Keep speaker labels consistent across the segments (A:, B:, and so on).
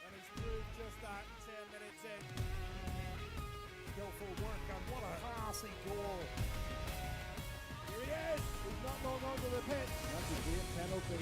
A: and he's through just that 10 minutes in. Skillful work, and what a classy goal. Here he is, he's not long onto the pitch.
B: That's a great penalty.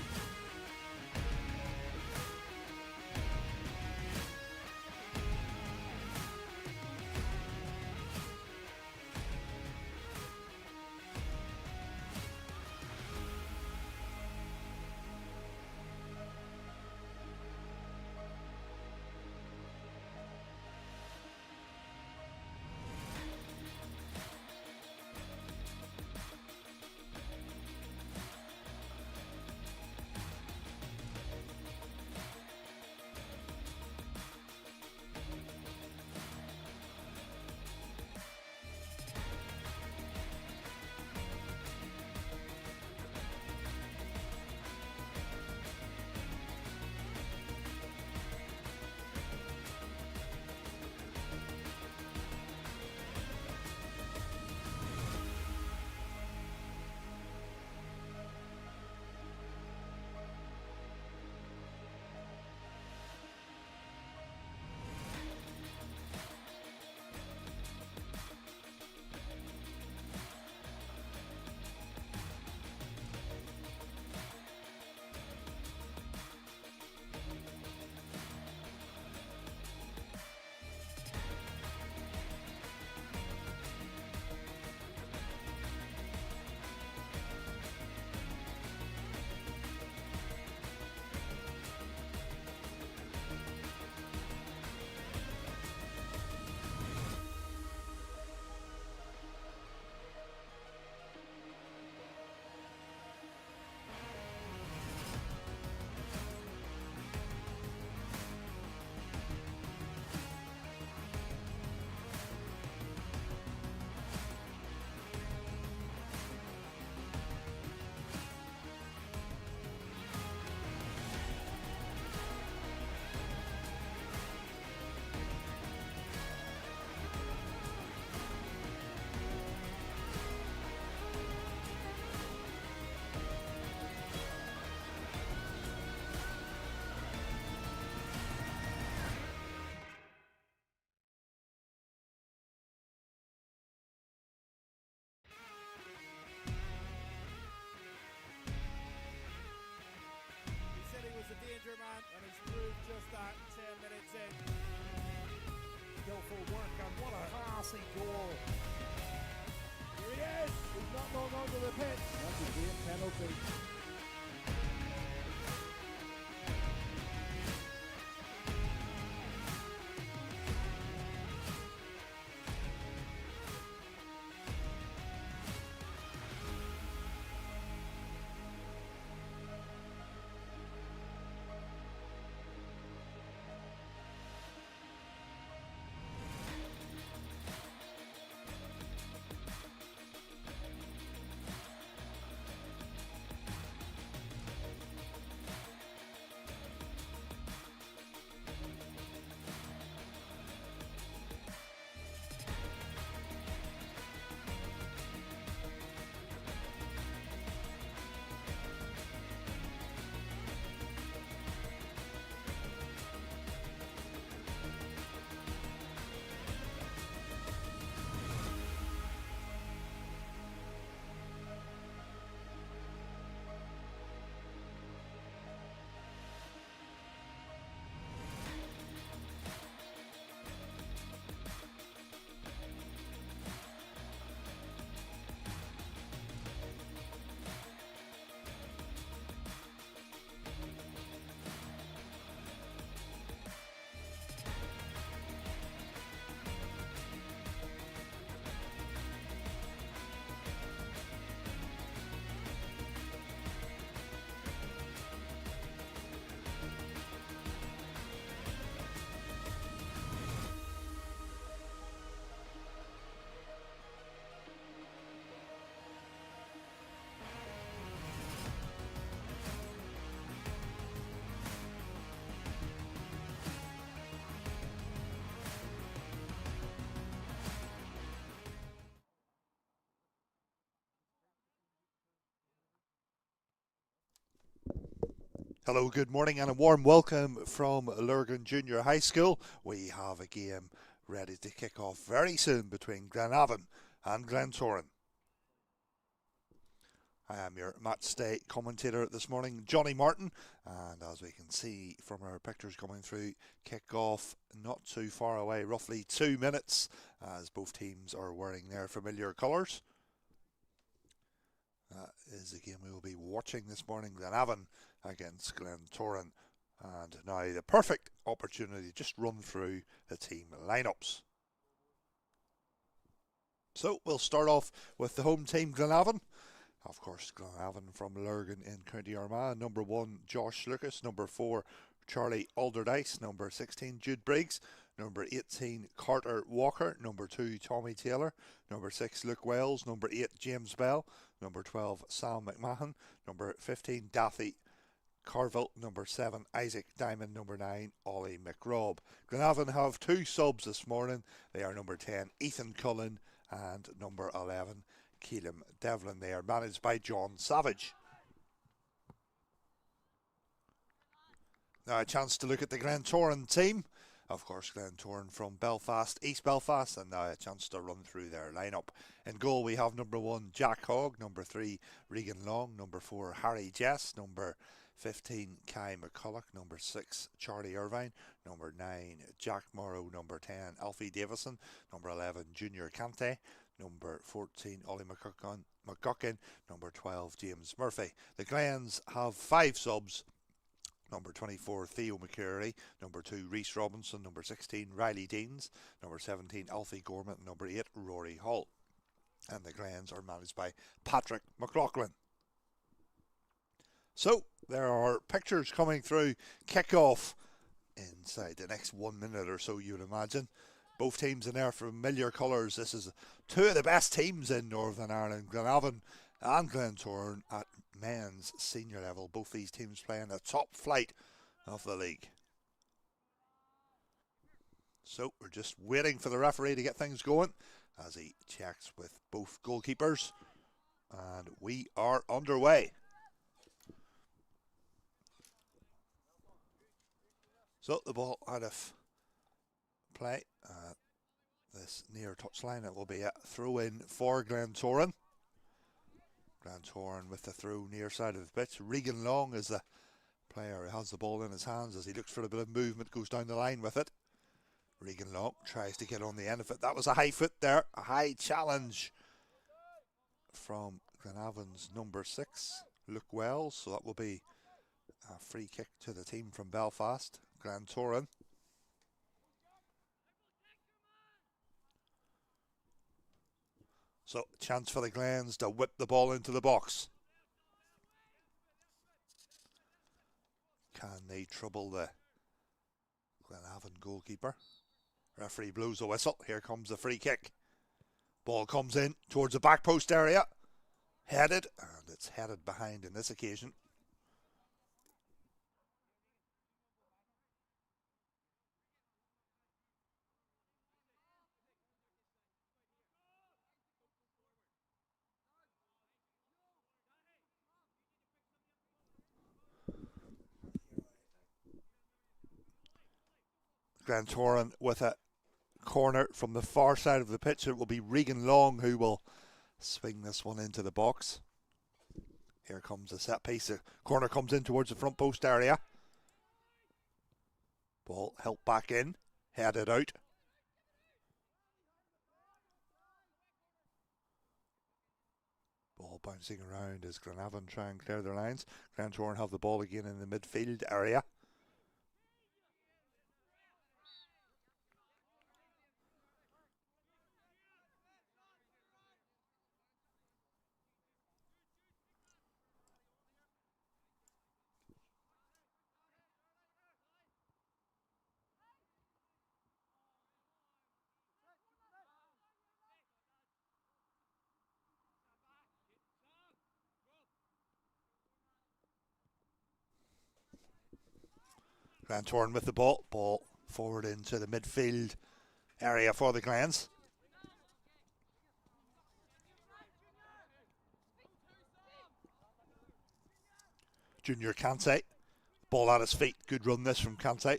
A: He said he was a danger man, and he's through just that 10 minutes in. Skillful work, and what a classy goal. Here he is, he's not long onto the pitch.
B: That's a great penalty.
C: Hello, good morning and a warm welcome from Lurgan Junior High School. We have a game ready to kick off very soon between Glenavon and Glentoran. I am your match day commentator this morning, Johnny Martin, and as we can see from our pictures coming through, kick off not too far away, roughly 2 minutes, as both teams are wearing their familiar colours. That is the game we will be watching this morning, Glenavon against Glentoran. And now the perfect opportunity to just run through the team lineups. So we'll start off with the home team, Glenavon. Of course, Glenavon from Lurgan in County Armagh. Number 1, Josh Lucas. Number 4, Charlie Alderdice. Number 16, Jude Briggs. Number 18, Carter Walker. Number 2, Tommy Taylor. Number 6, Luke Wells. Number 8, James Bell. Number 12, Sam McMahon. Number 15, Daffy Carville. Number 7, Isaac Diamond. Number 9, Ollie McRobb. Glenavon have 2 subs this morning. They are number 10, Ethan Cullen, and number 11, Keelan Devlin. They are managed by John Savage. Now a chance to look at the Glentoran team. Of course, Glentoran from Belfast, East Belfast, and now a chance to run through their lineup. In goal we have number 1, Jack Hogg. Number 3, Regan Long. Number 4, Harry Jess. Number 15, Kai McCulloch. Number 6, Charlie Irvine. Number 9, Jack Morrow. Number 10, Alfie Davison. Number 11, Junior Kante. Number 14, Ollie McGuckin. Number 12, James Murphy. The Glens have 5 subs. Number 24, Theo McCurry. Number 2, Reese Robinson. Number 16, Riley Deans. Number 17, Alfie Gorman. Number 8, Rory Hall. And the Glens are managed by Patrick McLaughlin. So there are pictures coming through kick-off inside the next 1 minute or so, you'd imagine. Both teams in their familiar colours. This is 2 of the best teams in Northern Ireland, Glenavon and Glentoran at men's senior level. Both these teams playing the top flight of the league. So we're just waiting for the referee to get things going as he checks with both goalkeepers. And we are underway. So the ball out of play. This near touchline, it will be a throw in for Glentoran. Glentoran with the throw near side of the pitch. Regan Long is the player who has the ball in his hands as he looks for a bit of movement, goes down the line with it. Regan Long tries to get on the end of it. That was a high foot there, a high challenge from Glenavon's number 6, Luke Wells. So that will be a free kick to the team from Belfast, Glentoran. So, chance for the Glens to whip the ball into the box. Can they trouble the Glenavon goalkeeper? Referee blows a whistle. Here comes the free kick. Ball comes in towards the back post area. Headed, and it's headed behind in this occasion. Glentoran with a corner from the far side of the pitch. It will be Regan Long who will swing this one into the box. Here comes the set piece. The corner comes in towards the front post area. Ball helped back in, headed out. Ball bouncing around as Glenavon try and clear their lines. Glentoran have the ball again in the midfield area. Glentoran with the ball. Ball forward into the midfield area for the Glens. Junior Kante. Ball at his feet. Good run this from Kante.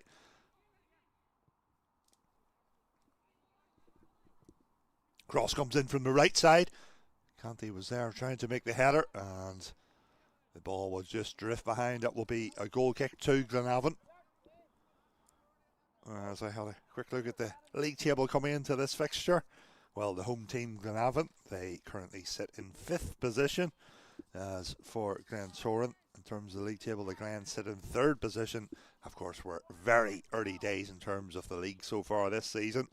C: Cross comes in from the right side. Kante was there trying to make the header, and the ball was just drift behind. That will be a goal kick to Glenavon. As I had a quick look at the league table coming into this fixture, well, the home team Glenavon, they currently sit in 5th position. As for Glentoran, in terms of the league table, the Glen sit in 3rd position. Of course, we're very early days in terms of the league so far this season.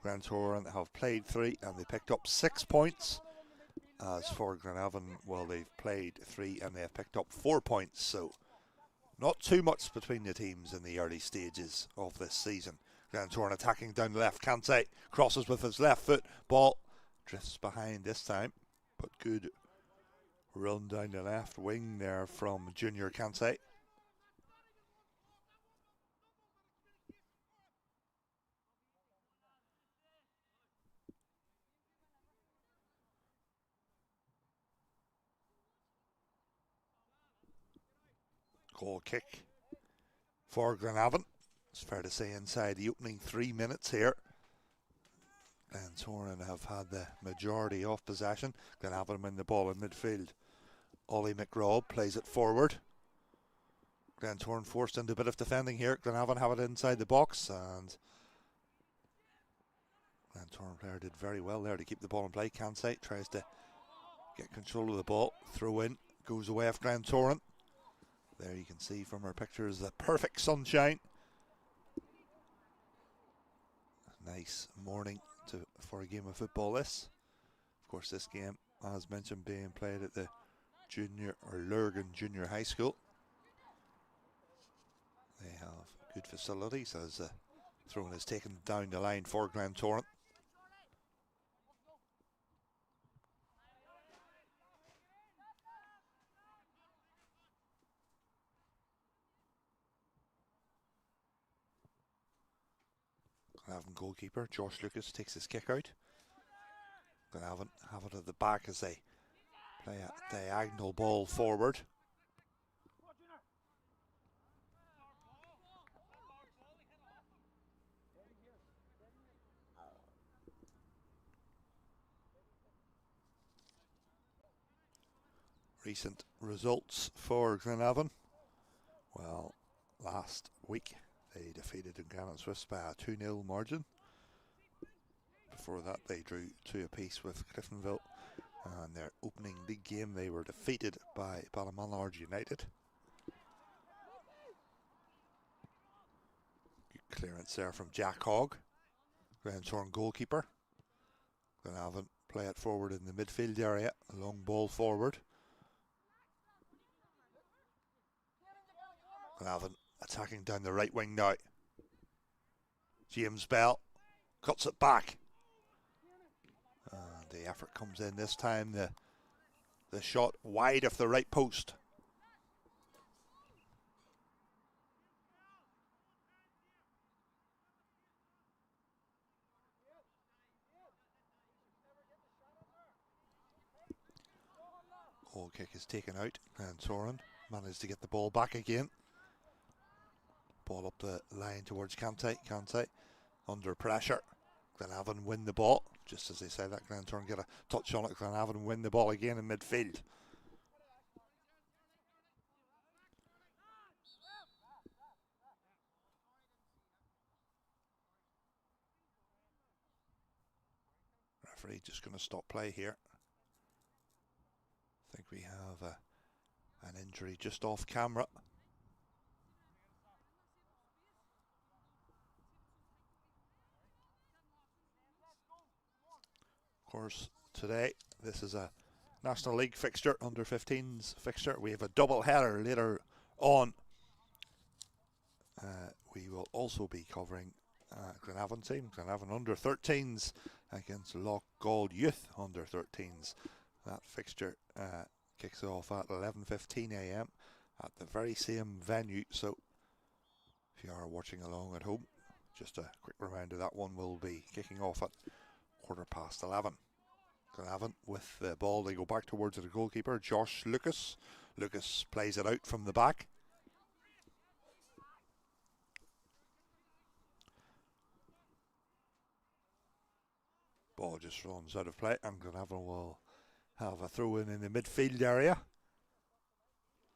C: Glentoran have played 3 and they picked up 6 points. As for Glenavon, well, they've played 3 and they have picked up 4 points. So not too much between the teams in the early stages of this season. Glentoran attacking down the left. Kante crosses with his left foot. Ball drifts behind this time, but good run down the left wing there from Junior Kante. Goal kick for Glenavon. It's fair to say inside the opening 3 minutes here, Glentoran have had the majority of possession. Glenavon win the ball in midfield. Ollie McRobb plays it forward. Glentoran forced into a bit of defending here. Glenavon have it inside the box, and Glentoran player did very well there to keep the ball in play. Kante tries to get control of the ball. Throw in, goes away of Glentoran. There you can see from our pictures the perfect sunshine. Nice morning for a game of football this. Of course, this game, as mentioned, being played at the Junior or Lurgan Junior High School. They have good facilities as the throw-in is taken down the line for Glentoran. Glenavon goalkeeper Josh Lucas takes his kick out. Glenavon have it at the back as they play a diagonal ball forward. Recent results for Glenavon. Well, last week they defeated Dungannon Swifts by a 2-0 margin. Before that they drew 2 apiece with Cliftonville. And their opening league game they were defeated by Ballymonard United. Good clearance there from Jack Hogg, Glentoran goalkeeper. Glenavon play it forward in the midfield area, a long ball forward. Glenavon attacking down the right wing now. James Bell cuts it back. And the effort comes in this time. The shot wide of the right post. Goal kick is taken out, and Soren managed to get the ball back again. Ball up the line towards Kante. Kante under pressure. Glenavon win the ball. Just as they say that, Glentoran get a touch on it. Glenavon win the ball again in midfield. Referee just going to stop play here. I think we have an injury just off camera. Of course, today this is a National League fixture, under 15s fixture. We have a double header later on. We will also be covering Glenavon team, Glenavon under 13s against Loch Gall Youth under 13s. That fixture kicks off at 11:15 a.m. at the very same venue. So if you are watching along at home, just a quick reminder that one will be kicking off at 11:15. Glenavon with the ball, they go back towards the goalkeeper, Josh Lucas. Lucas plays it out from the back. Ball just runs out of play, and Glenavon will have a throw in the midfield area.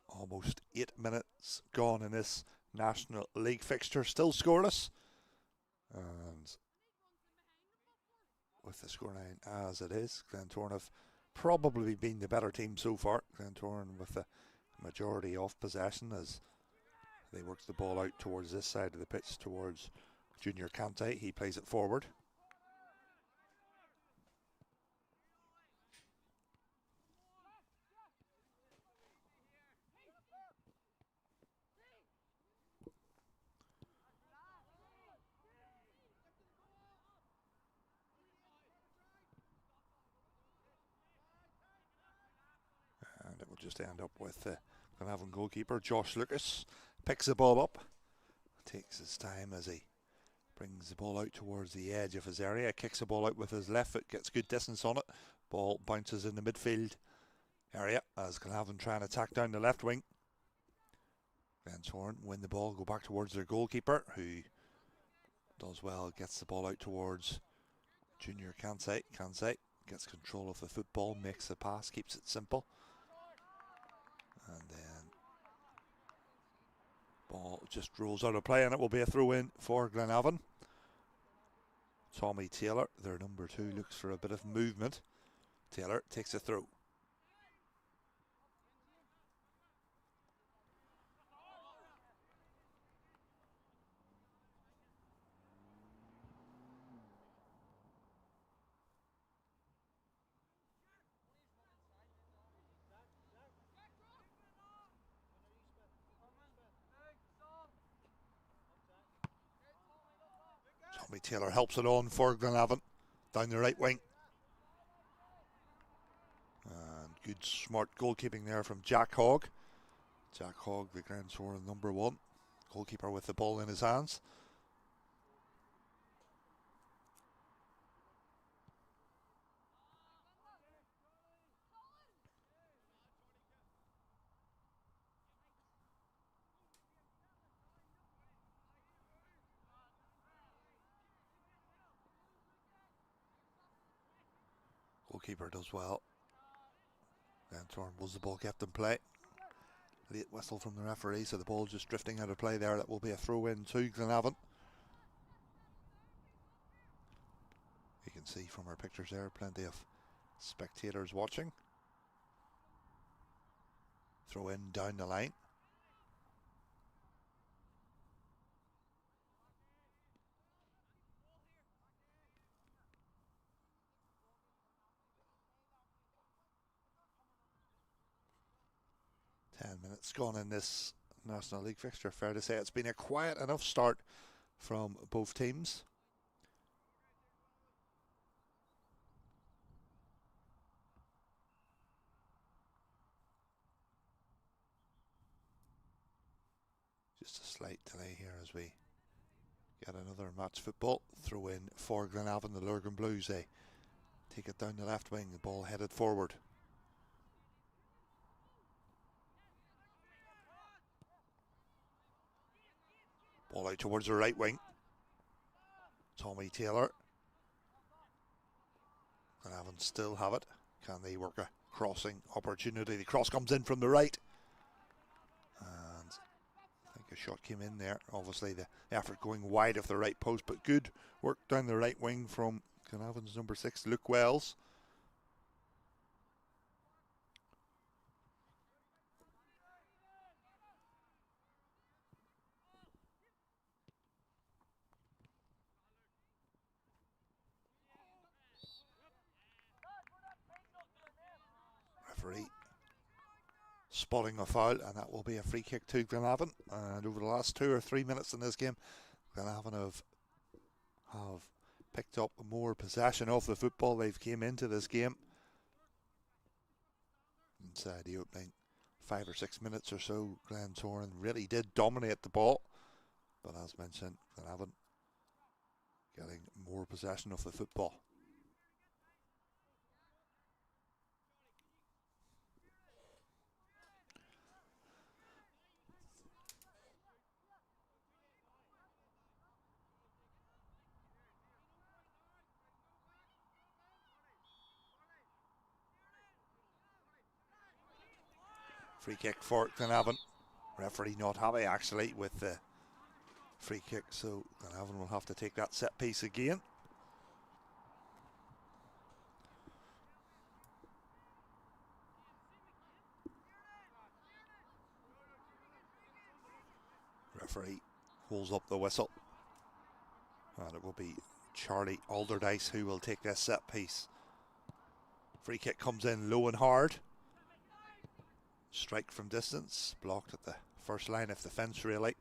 C: Almost 8 minutes gone in this National League fixture, still scoreless. And with the scoreline as it is, Glentoran have probably been the better team so far. Glentoran with the majority of possession as they work the ball out towards this side of the pitch, towards Junior Kante. He plays it forward. And it will just end up with the Glenavon goalkeeper, Josh Lucas, picks the ball up, takes his time as he brings the ball out towards the edge of his area, kicks the ball out with his left foot, gets good distance on it. Ball bounces in the midfield area as Glenavon try and attack down the left wing. Glentoran win the ball, go back towards their goalkeeper, who does well, gets the ball out towards Junior Kante. Kante gets control of the football, makes the pass, keeps it simple. And then ball just rolls out of play, and it will be a throw in for Glenavon. Tommy Taylor, their number 2, looks for a bit of movement. Taylor takes a throw. Tommy Taylor helps it on for Glenavon down the right wing. And good smart goalkeeping there from Jack Hogg. Jack Hogg, the Glentoran number 1. Goalkeeper with the ball in his hands. Goalkeeper does well. Glentoran was the ball kept in play. Late whistle from the referee, so the ball just drifting out of play there. That will be a throw in to Glenavon. You can see from our pictures there, plenty of spectators watching. Throw in down the line. Minutes gone in this National League fixture. Fair to say it's been a quiet enough start from both teams. Just a slight delay here as we get another match football. Throw in for Glenavon, the Lurgan Blues. They take it down the left wing, the ball headed forward. Ball out towards the right wing. Tommy Taylor. Glenavon still have it. Can they work a crossing opportunity? The cross comes in from the right. And I think a shot came in there. Obviously the effort going wide of the right post, but good work down the right wing from Glenavon's number 6, Luke Wells. Referee spotting a foul, and that will be a free kick to Glenavon. And over the last 2 or 3 minutes in this game, Glenavon have picked up more possession of the football. They've came into this game inside the opening 5 or 6 minutes or so. Glentoran really did dominate the ball, but as mentioned, Glenavon getting more possession of the football. Free kick for Glenavon. Referee not happy actually with the free kick, so Glenavon will have to take that set piece again. Referee holds up the whistle, and it will be Charlie Alderdice who will take this set piece. Free kick comes in low and hard. Strike from distance, blocked at the first line of defence really.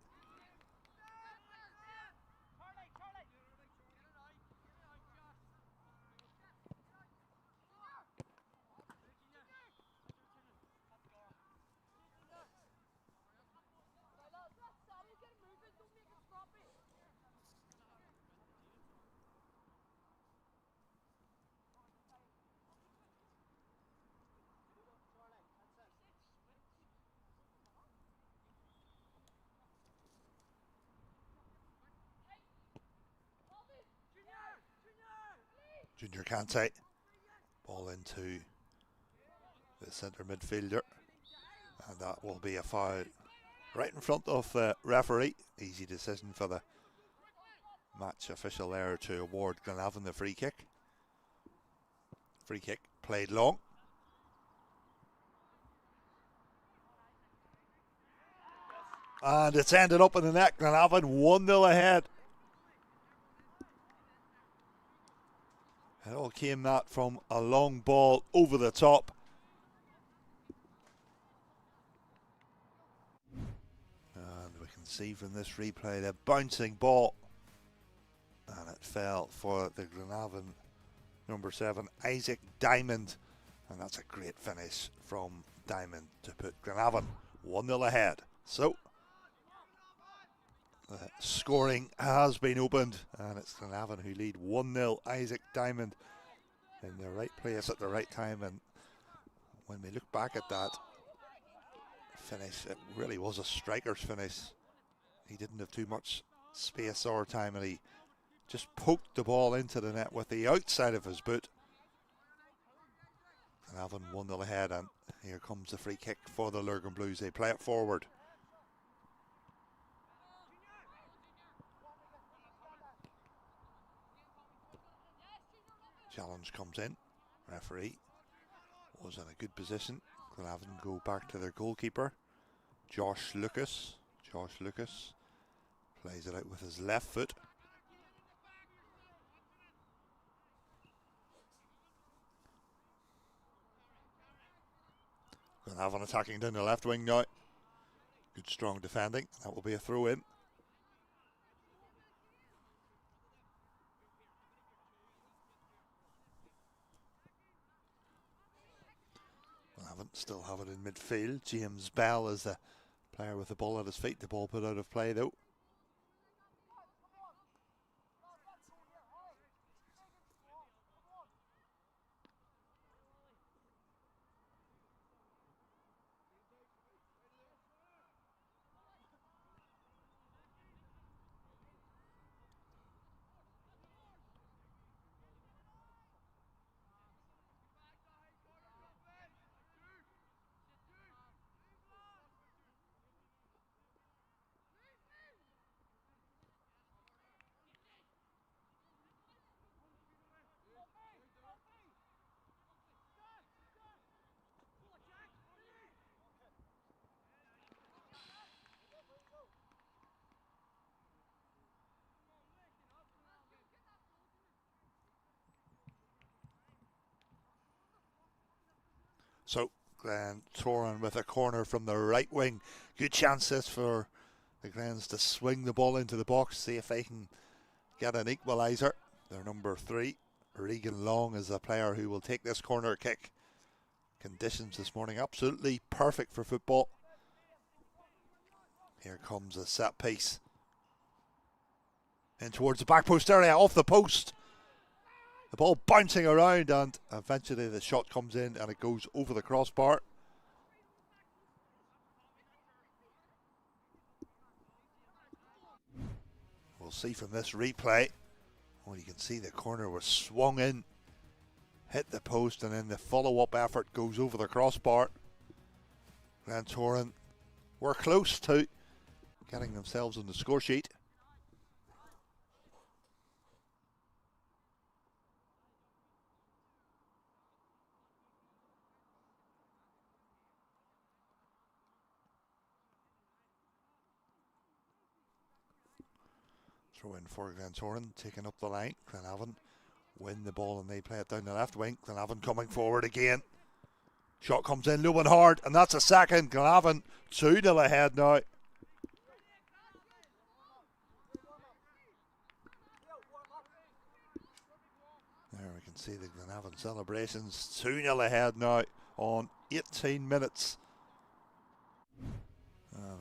C: Junior Kante, ball into the centre midfielder, and that will be a foul right in front of the referee. Easy decision for the match official there to award Glenavon the free kick. Free kick played long. And it's ended up in the net. Glenavon 1-0 ahead. It all came that from a long ball over the top. And we can see from this replay the bouncing ball. And it fell for the Glenavon number 7, Isaac Diamond. And that's a great finish from Diamond to put Glenavon 1-0 ahead. So the scoring has been opened, and it's Glenavon who lead 1-0. Isaac Diamond in the right place at the right time, and when we look back at that finish, it really was a striker's finish. He didn't have too much space or time, and he just poked the ball into the net with the outside of his boot. Glenavon 1-0 ahead, and here comes the free kick for the Lurgan Blues. They play it forward. Challenge comes in. Referee was in a good position. Glenavon go back to their goalkeeper, Josh Lucas. Josh Lucas plays it out with his left foot. Glenavon attacking down the left wing now. Good strong defending. That will be a throw in. Glenavon still have it in midfield. James Bell is the player with the ball at his feet. The ball put out of play though. So Glentoran with a corner from the right wing. Good chances for the Glens to swing the ball into the box, see if they can get an equaliser. Their number 3, Regan Long, is a player who will take this corner kick. Conditions this morning absolutely perfect for football. Here comes a set piece. In towards the back post area, off the post. The ball bouncing around, and eventually the shot comes in and it goes over the crossbar. We'll see from this replay. Well, you can see the corner was swung in, hit the post, and then the follow-up effort goes over the crossbar. Glentoran were close to getting themselves on the score sheet. Throw in for Glentoran, taking up the line. Glenavon win the ball and they play it down the left wing. Glenavon coming forward again. Shot comes in low and hard, and that's a second. Glenavon 2-0 ahead now. There we can see the Glenavon celebrations. 2-0 ahead now on 18 minutes.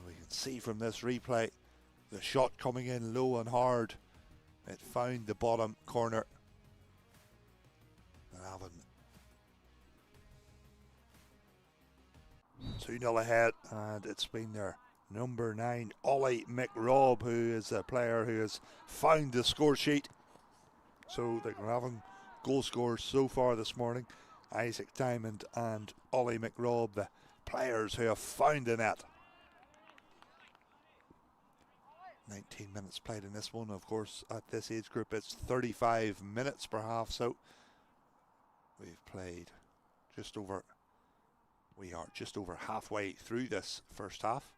C: We can see from this replay the shot coming in low and hard. It found the bottom corner. Glenavon 2-0 ahead, and it's been their number 9, Ollie McRobb, who is a player who has found the score sheet. So the Glenavon goal scorers so far this morning, Isaac Diamond and Ollie McRobb, the players who have found the net. 19 minutes played in this one. Of course, at this age group, it's 35 minutes per half. So we've played we are just over halfway through this first half.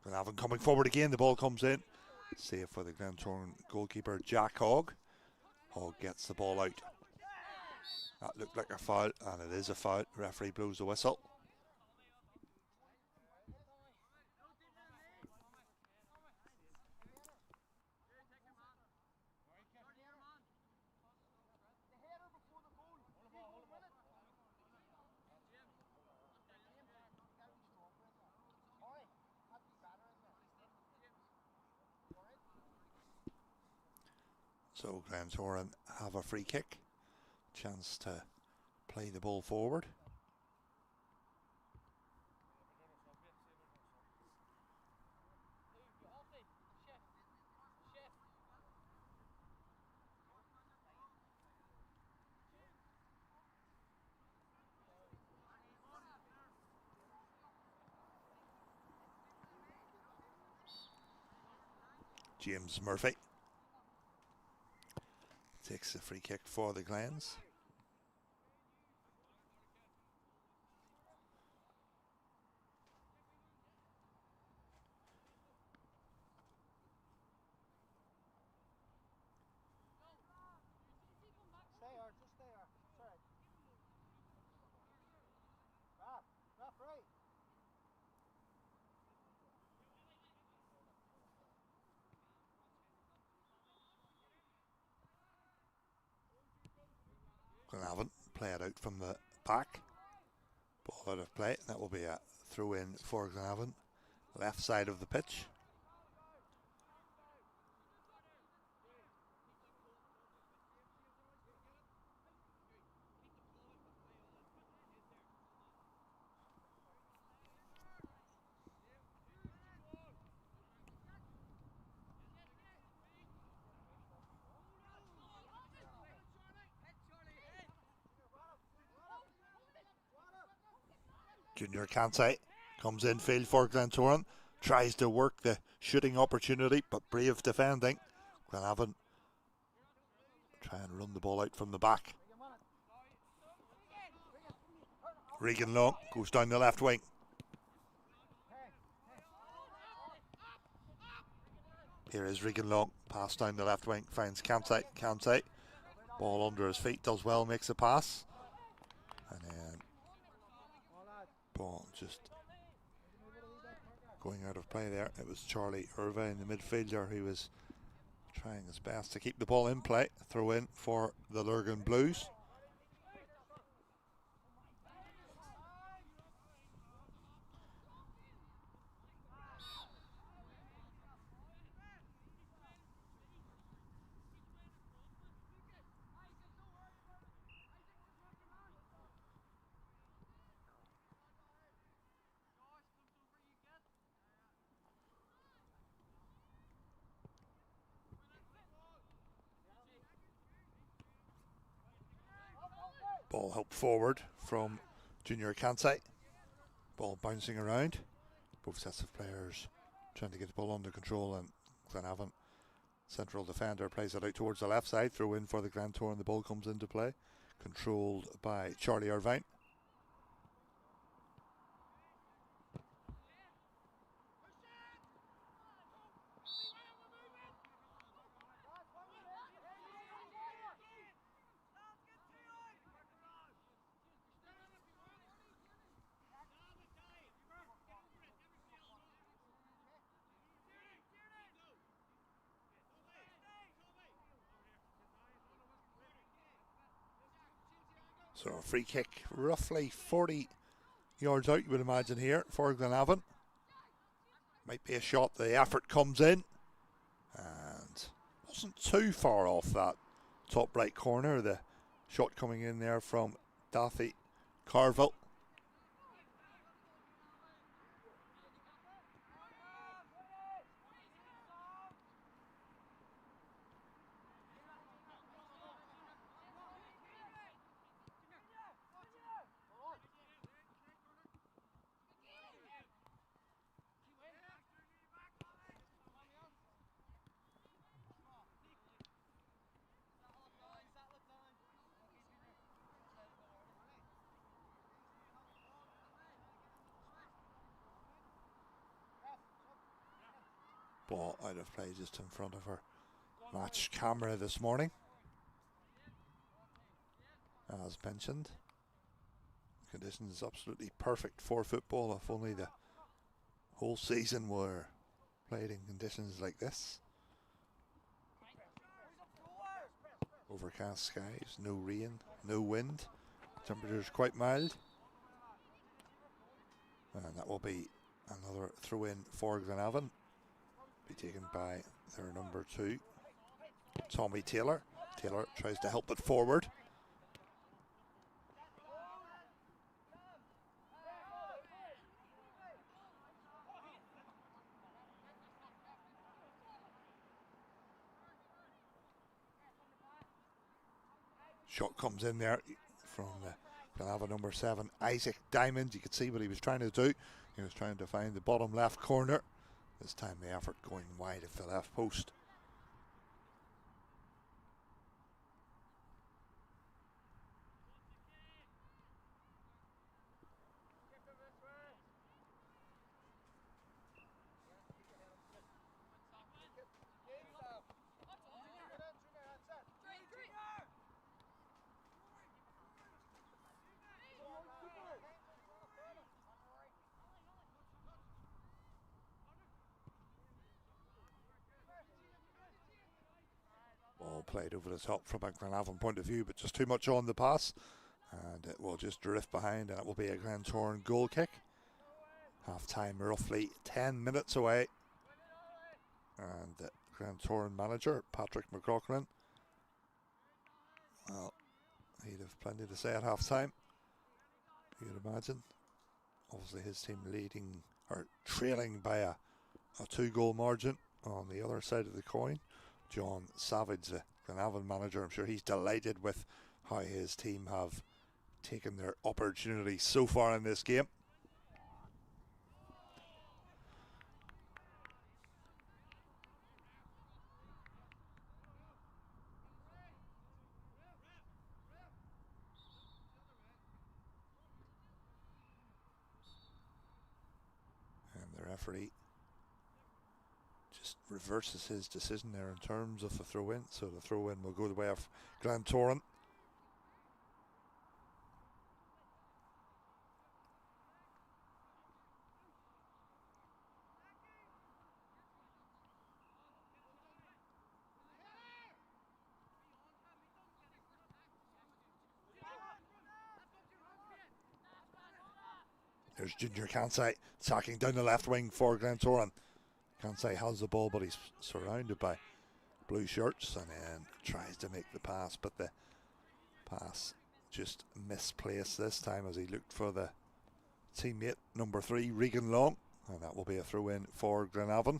C: Glenavon coming forward again. The ball comes in. Save for the Glentoran goalkeeper, Jack Hogg. Hogg gets the ball out. That looked like a foul, and it is a foul. Referee blows the whistle. So Glentoran have a free kick. Chance to play the ball forward. James Murphy takes the free kick for the Glens. Glenavon play it out from the back. Ball out of play. That will be a throw in for Glenavon. Left side of the pitch. Junior Kansai comes in field for Glentoran, tries to work the shooting opportunity, but brave defending. Glenavon try and run the ball out from the back. Regan Long goes down the left wing. Here is Regan Long, pass down the left wing, finds Kansai. Kansai, ball under his feet, does well, makes a pass. And then ball just going out of play there. It was Charlie Irvine, the midfielder, who was trying his best to keep the ball in play. Throw in for the Lurgan Blues. Ball help forward from Junior Kansai. Ball bouncing around. Both sets of players trying to get the ball under control, and Glenavon central defender plays it out towards the left side. Throw in for the Glentoran. The ball comes into play. Controlled by Charlie Irvine. So a free kick roughly 40 yards out, you would imagine, here for Glenavon. Might be a shot. The effort comes in and wasn't too far off that top right corner. The shot coming in there from Daffy Carville. Ball out of play just in front of her match camera this morning. As mentioned, conditions absolutely perfect for football. If only the whole season were played in conditions like this. Overcast skies, no rain, no wind. Temperatures quite mild. And that will be another throw in for Glenavon. Be taken by their number 2, Tommy Taylor. Taylor tries to help it forward. Shot comes in there from Glenavon number 7, Isaac Diamond. You could see what he was trying to do. He was trying to find the bottom left corner. This time the effort going wide of the left post. Ball played over the top from a Glenavon point of view, but just too much on the pass, and it will just drift behind, and it will be a Glentoran goal kick. Half time roughly 10 minutes away, and the Glentoran manager Patrick McLaughlin, well, he'd have plenty to say at half time, you'd imagine. Obviously his team leading or trailing by a 2-goal margin. On the other side of the coin, John Savage, the Glenavon manager, I'm sure he's delighted with how his team have taken their opportunity so far in this game. And the referee just reverses his decision there in terms of the throw-in. So the throw-in will go the way of Glentoran. There's Junior Kansai attacking down the left wing for Glentoran. Kansai has the ball, but he's surrounded by blue shirts, and then tries to make the pass, but the pass just misplaced this time as he looked for the teammate number 3, Regan Long, and that will be a throw in for Glenavon.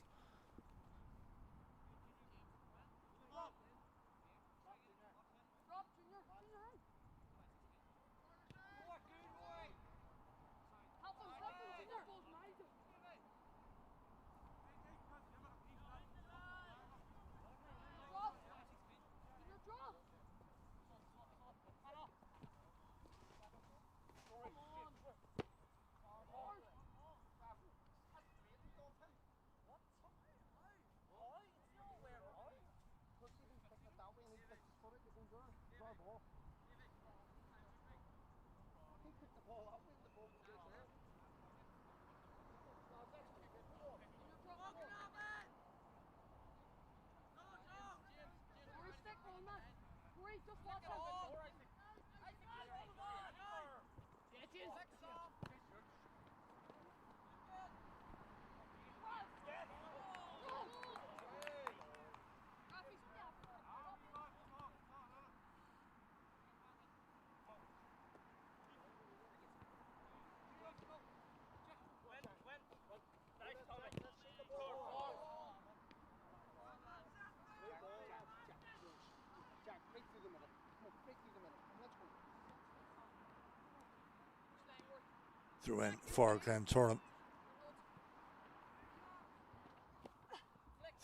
C: Through in for Glentoran.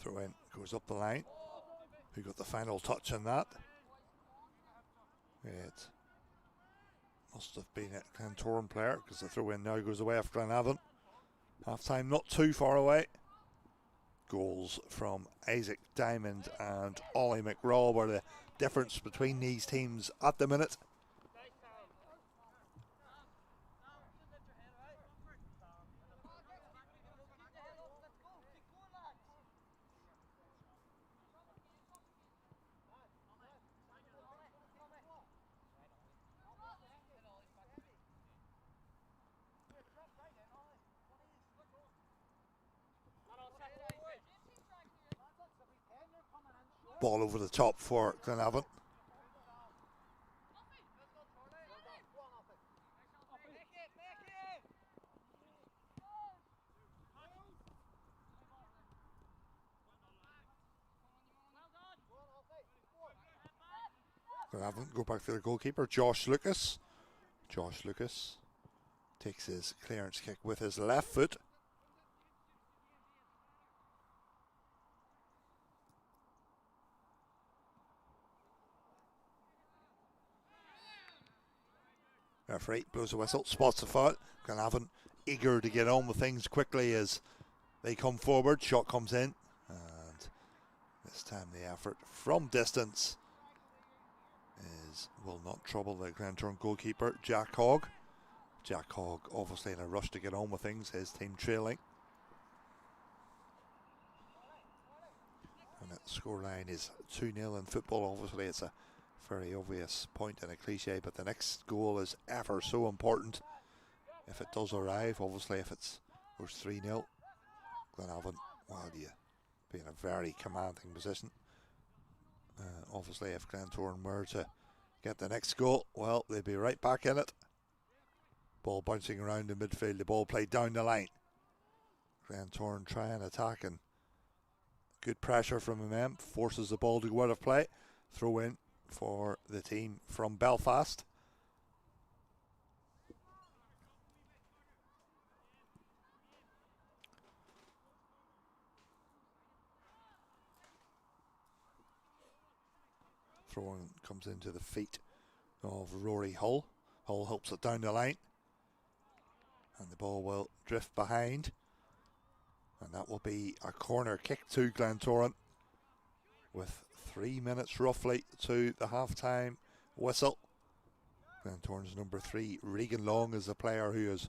C: Through in, goes up the line. Who got the final touch on that? It must have been a Glentoran player, because the throw in now goes away off Glenavon. Half time not too far away. Goals from Isaac Diamond and Ollie McRaw were the difference between these teams at the minute. Ball over the top for Glenavon. Glenavon go back to the goalkeeper, Josh Lucas. Josh Lucas takes his clearance kick with his left foot. Referee blows a whistle, spots the foul. Glenavon eager to get on with things quickly as they come forward. Shot comes in, and this time the effort from distance will not trouble the Glentoran goalkeeper, Jack Hogg. Jack Hogg obviously in a rush to get on with things, his team trailing. And the scoreline is 2-0 in football. Obviously it's a very obvious point and a cliche, but the next goal is ever so important if it does arrive. Obviously if it goes 3-0, Glenavon, well, you be in a very commanding position. Obviously if Glentoran were to get the next goal, well, they'd be right back in it. Ball bouncing around in midfield, the ball played down the line. Glentoran try and attack, and good pressure from MM forces the ball to go out of play. Throw in for the team from Belfast. Throw in comes into the feet of Rory Hull. Hull helps it down the line, and the ball will drift behind, and that will be a corner kick to Glentoran with 3 minutes roughly to the half-time whistle. Glentoran's number 3, Regan Long, is the player who has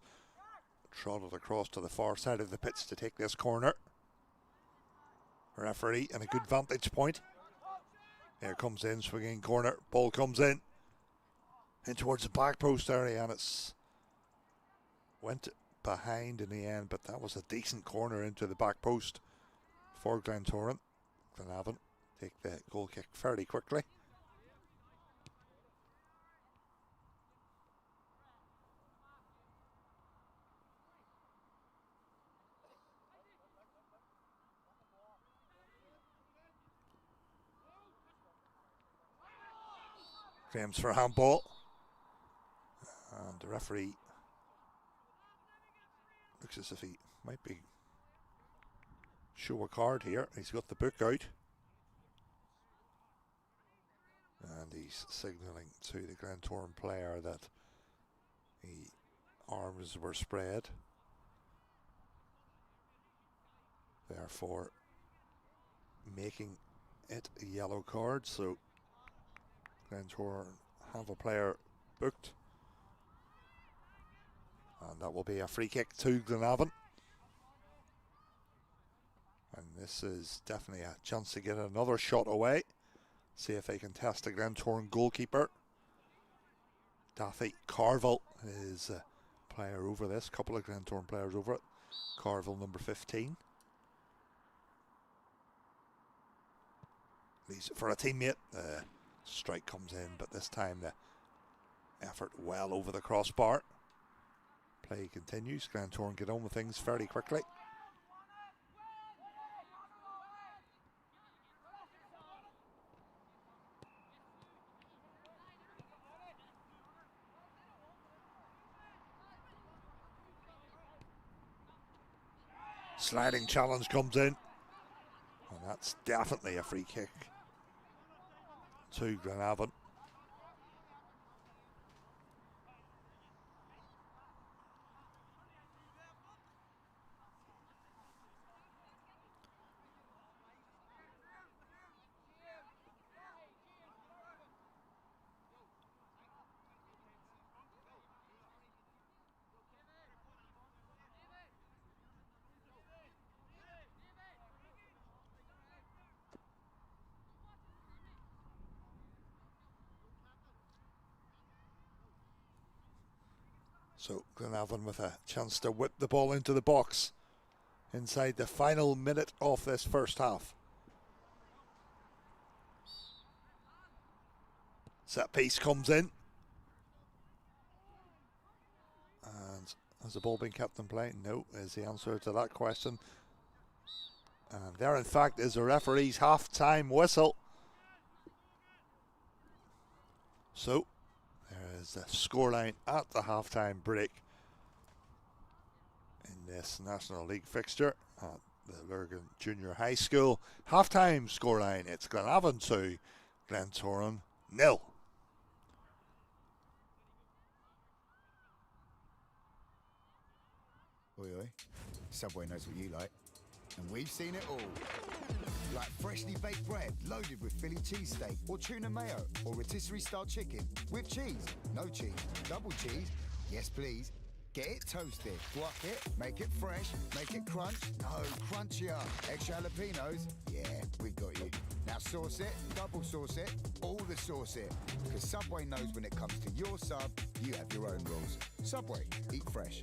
C: trotted across to the far side of the pitch to take this corner. Referee and a good vantage point. Here comes in, swinging corner, ball comes in towards the back post area, and it's went behind in the end, but that was a decent corner into the back post for Glentoran. Glenavon take the goal kick fairly quickly. Claims for handball, and the referee looks as if he might be show a card here. He's got the book out, and he's signalling to the Glentoran player that the arms were spread, therefore making it a yellow card. So Glentoran have a player booked, and that will be a free kick to Glenavon. And this is definitely a chance to get another shot away. See if they can test the Glentoran goalkeeper. Daffy Carville is a player over this. Couple of Glentoran players over it. Carville, number 15. Leaves it for a teammate. Strike comes in, but this time the effort well over the crossbar. Play continues. Glentoran get on with things fairly quickly. Sliding challenge comes in. And that's definitely a free kick to Glenavon. So Glenavon with a chance to whip the ball into the box inside the final minute of this first half. Set piece comes in. And has the ball been kept in play? No, is the answer to that question. And there in fact is the referee's half-time whistle. So there is the scoreline at the half-time break in this National League fixture at the Lurgan Junior High School. Half-time scoreline, it's Glenavon 2, Glentoran 0.
D: Oi, oi. Subway knows what you like. And we've seen it all. Like freshly baked bread loaded with Philly cheesesteak or tuna mayo or rotisserie style chicken with cheese. No cheese. Double cheese. Yes, please. Get it toasted. Guac it. Make it fresh. Make it crunch. No, crunchier. Extra jalapenos. Yeah, we got you. Now sauce it. Double sauce it. All the sauce it. Because Subway knows when it comes to your sub, you have your own rules. Subway. Eat fresh.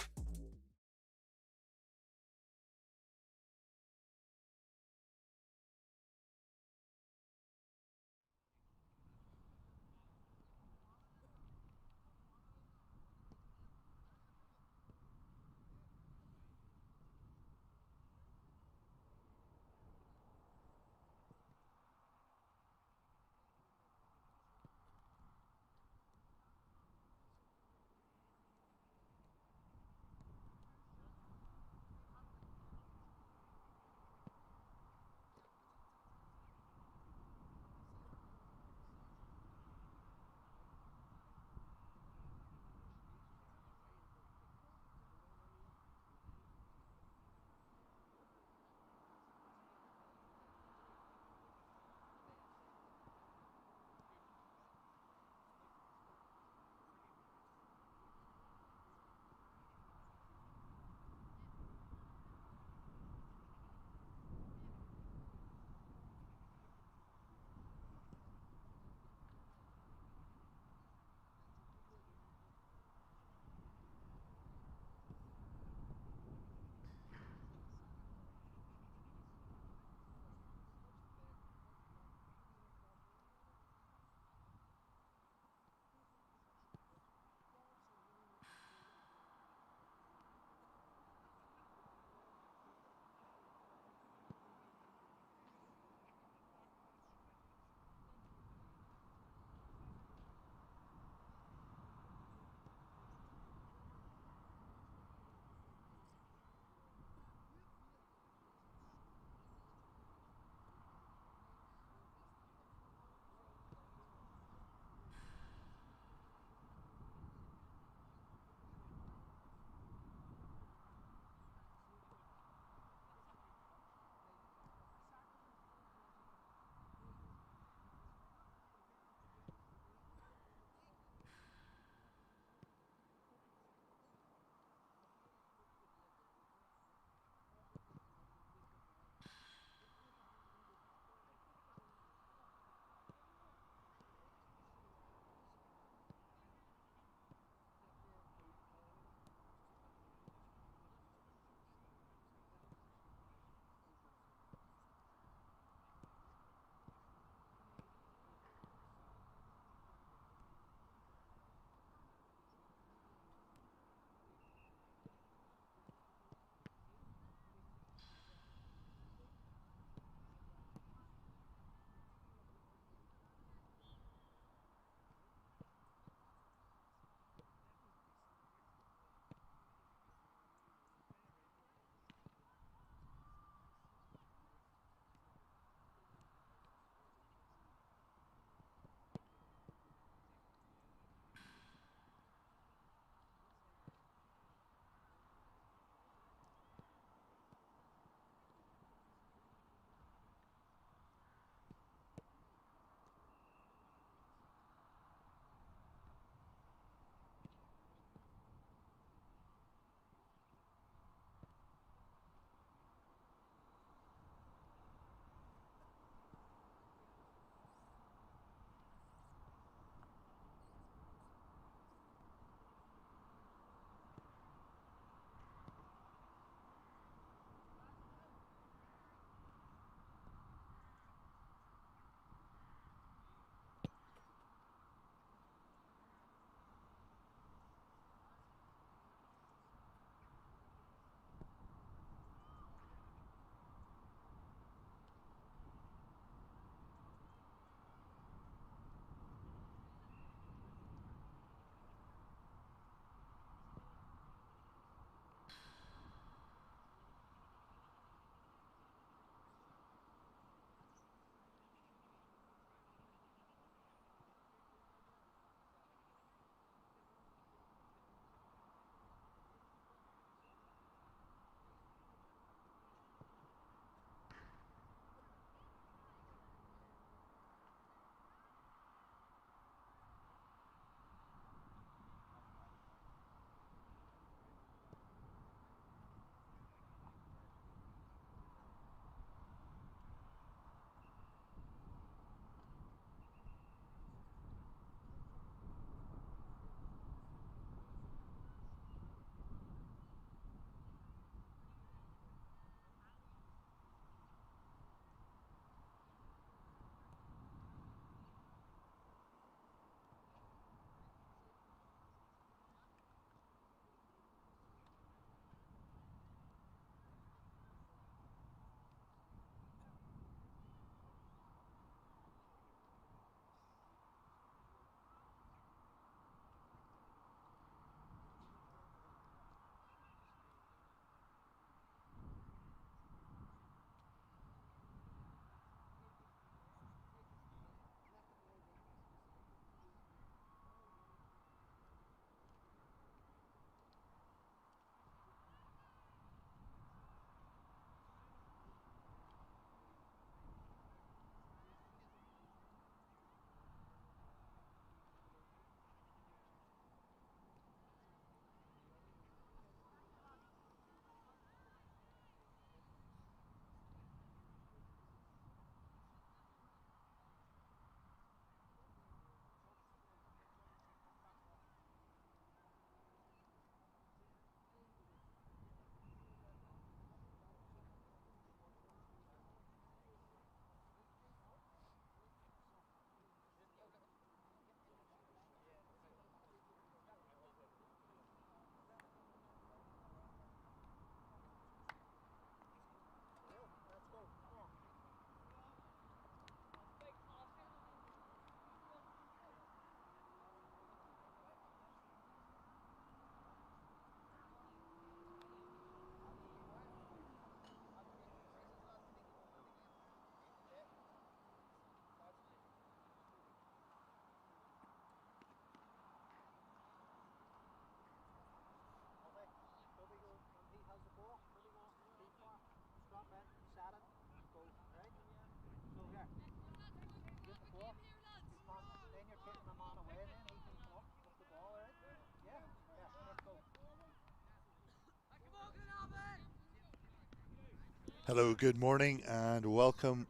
C: Hello, good morning, and welcome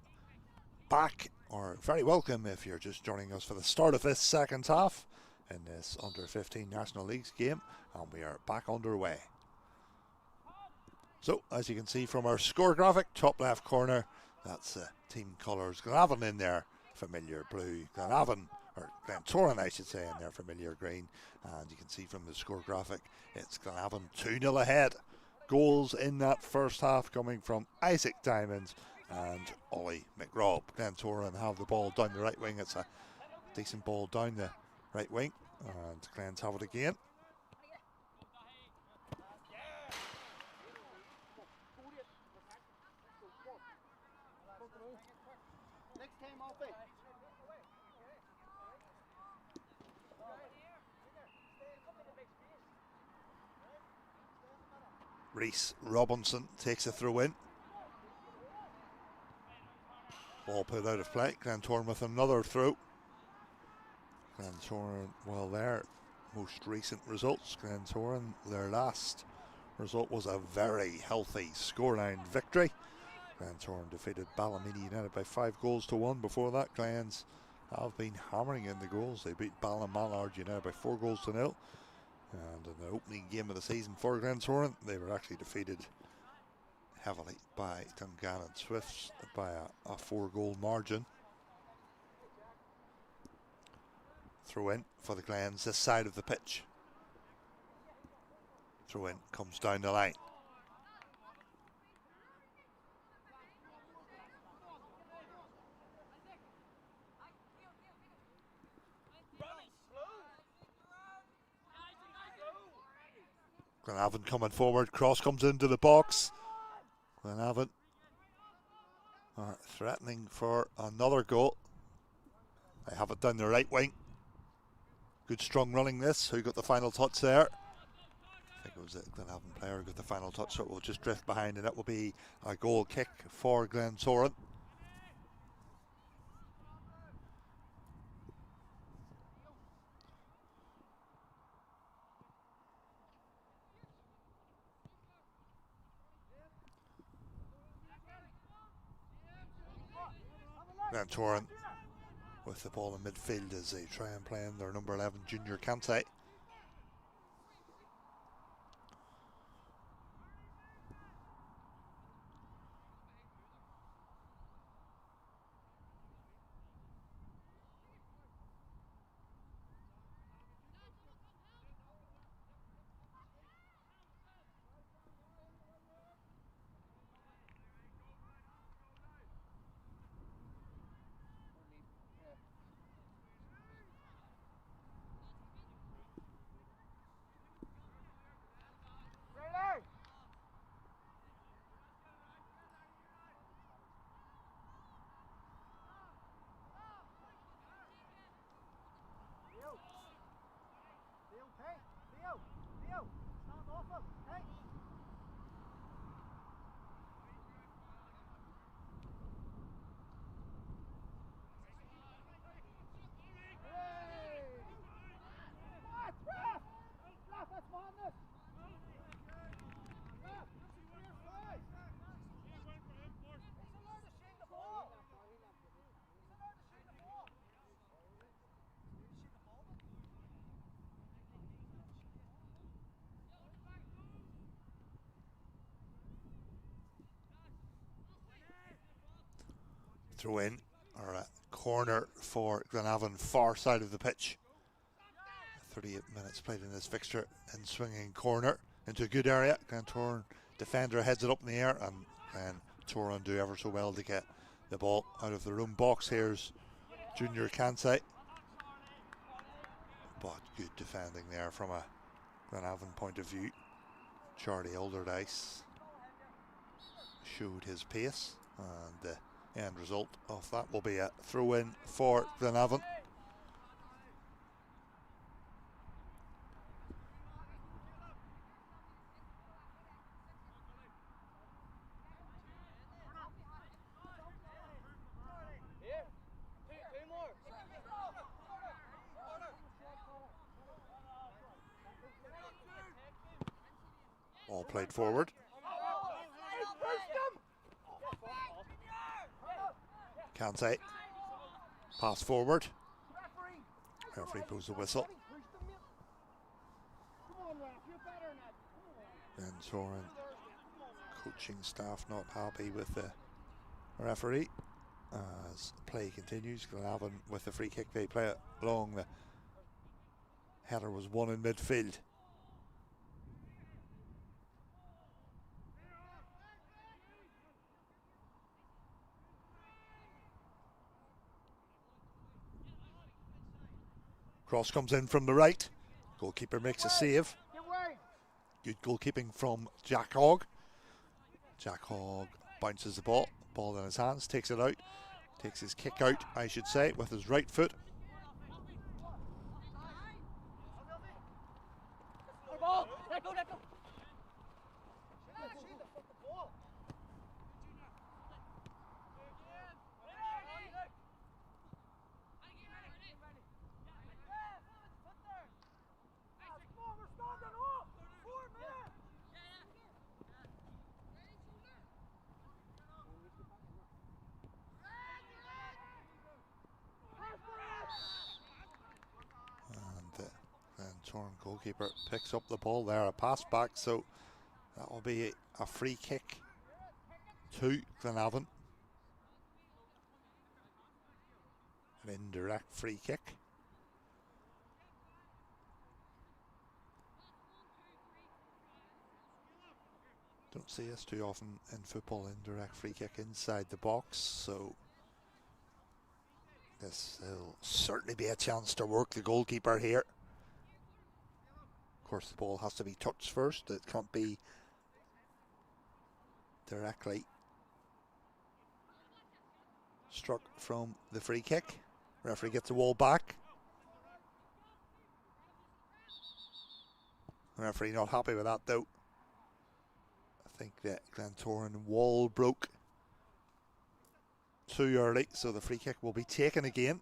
C: back, or very welcome if you're just joining us for the start of this second half in this under 15 National Leagues game, and we are back underway. So, as you can see from our score graphic, top left corner, that's team colours. Glenavon in there, familiar blue. Glenavon, or Glentoran I should say, in there, familiar green. And you can see from the score graphic, it's Glenavon 2-0 ahead. Goals in that first half coming from Isaac Diamonds and Ollie McRobb. Glentoran have the ball down the right wing. It's a decent ball down the right wing, and Glens have it again. Reese Robinson takes a throw in. Ball put out of play. Glentoran with another throw. Glentoran, well, their most recent results. Glentoran, their last result was a very healthy scoreline victory. Glentoran defeated Ballymena United by 5-1. Before that, Glens have been hammering in the goals. They beat Ballymallard United by 4-0. And in the opening game of the season for Glentoran, they were actually defeated heavily by Dungannon Swifts by a 4-goal margin. Throw in for the Glens this side of the pitch. Throw in comes down the line. Glenavon coming forward, cross comes into the box. Glenavon are threatening for another goal. They have it down the right wing. Good strong running this. Who got the final touch there? I think it was a Glenavon player who got the final touch, so it will just drift behind, and it will be a goal kick for Glentoran. Glentoran with the ball in midfield as they try and play in their number 11 Junior Kante. Throw in, or a corner for Glenavon, far side of the pitch. 38 minutes played in this fixture, and swinging corner into a good area. Glentoran defender heads it up in the air, and Glentoran do ever so well to get the ball out of their own box. Here's Junior Kansai, but good defending there from a Glenavon point of view. Charlie Alderdice showed his pace, and the end result of that will be a throw in for Glenavon. All played forward. Can't say. Pass forward. Referee blows the whistle. Glentoran coaching staff not happy with the referee as play continues. Glenavon with the free kick. They play it along. The header was won in midfield. Cross comes in from the right. Goalkeeper makes a save. Good goalkeeping from Jack Hogg. Jack Hogg bounces the ball. Ball in his hands, takes it out. Takes his kick out, I should say, with his right foot. Glentoran goalkeeper picks up the ball there, a pass back, so that will be a free kick to Glenavon. An indirect free kick. Don't see us too often in football, indirect free kick inside the box, so this will certainly be a chance to work the goalkeeper here. Of course, the ball has to be touched first. It can't be directly struck from the free kick. Referee gets the ball back. Referee not happy with that though. I think that Glentoran wall broke too early, so the free kick will be taken again.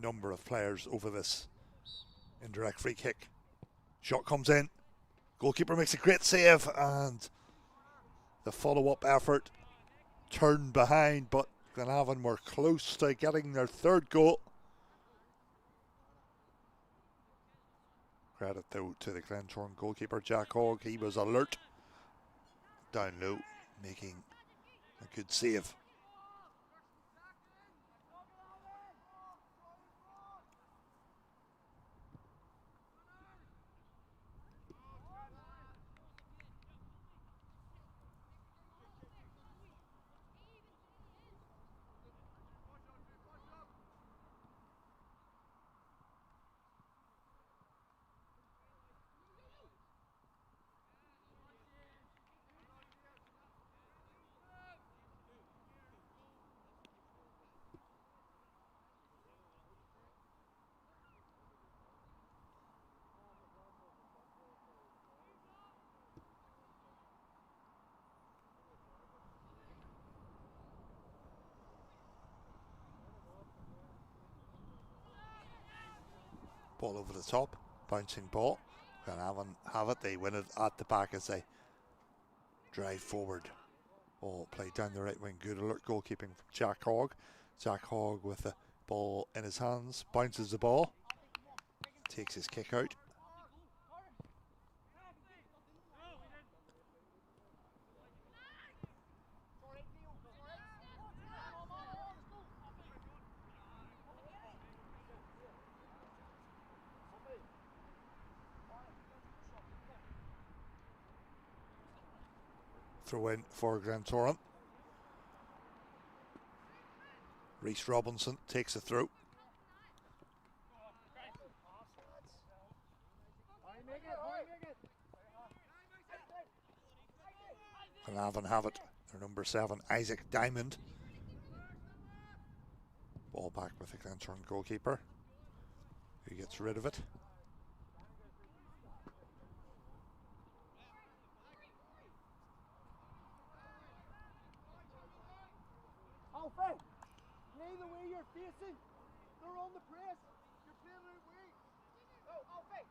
C: Number of players over this indirect free kick. Shot comes in. Goalkeeper makes a great save, and the follow-up effort turned behind, but Glenavon were close to getting their third goal. Credit though to the Glentoran goalkeeper Jack Hogg. He was alert down low, making a good save. Ball over the top, bouncing ball. Glenavon have it, they win it at the back as they drive forward. Ball played down the right wing, good alert goalkeeping from Jack Hogg. Jack Hogg with the ball in his hands, bounces the ball, takes his kick out. Throw in for Glentoran. Reece Robinson takes a throw. Glenavon have it. Their number 7, Isaac Diamond. Ball back with the Glentoran goalkeeper, who gets rid of it.
A: Alfie, play the way you're facing. They're on the press. You're playing the right way. No, Alfie.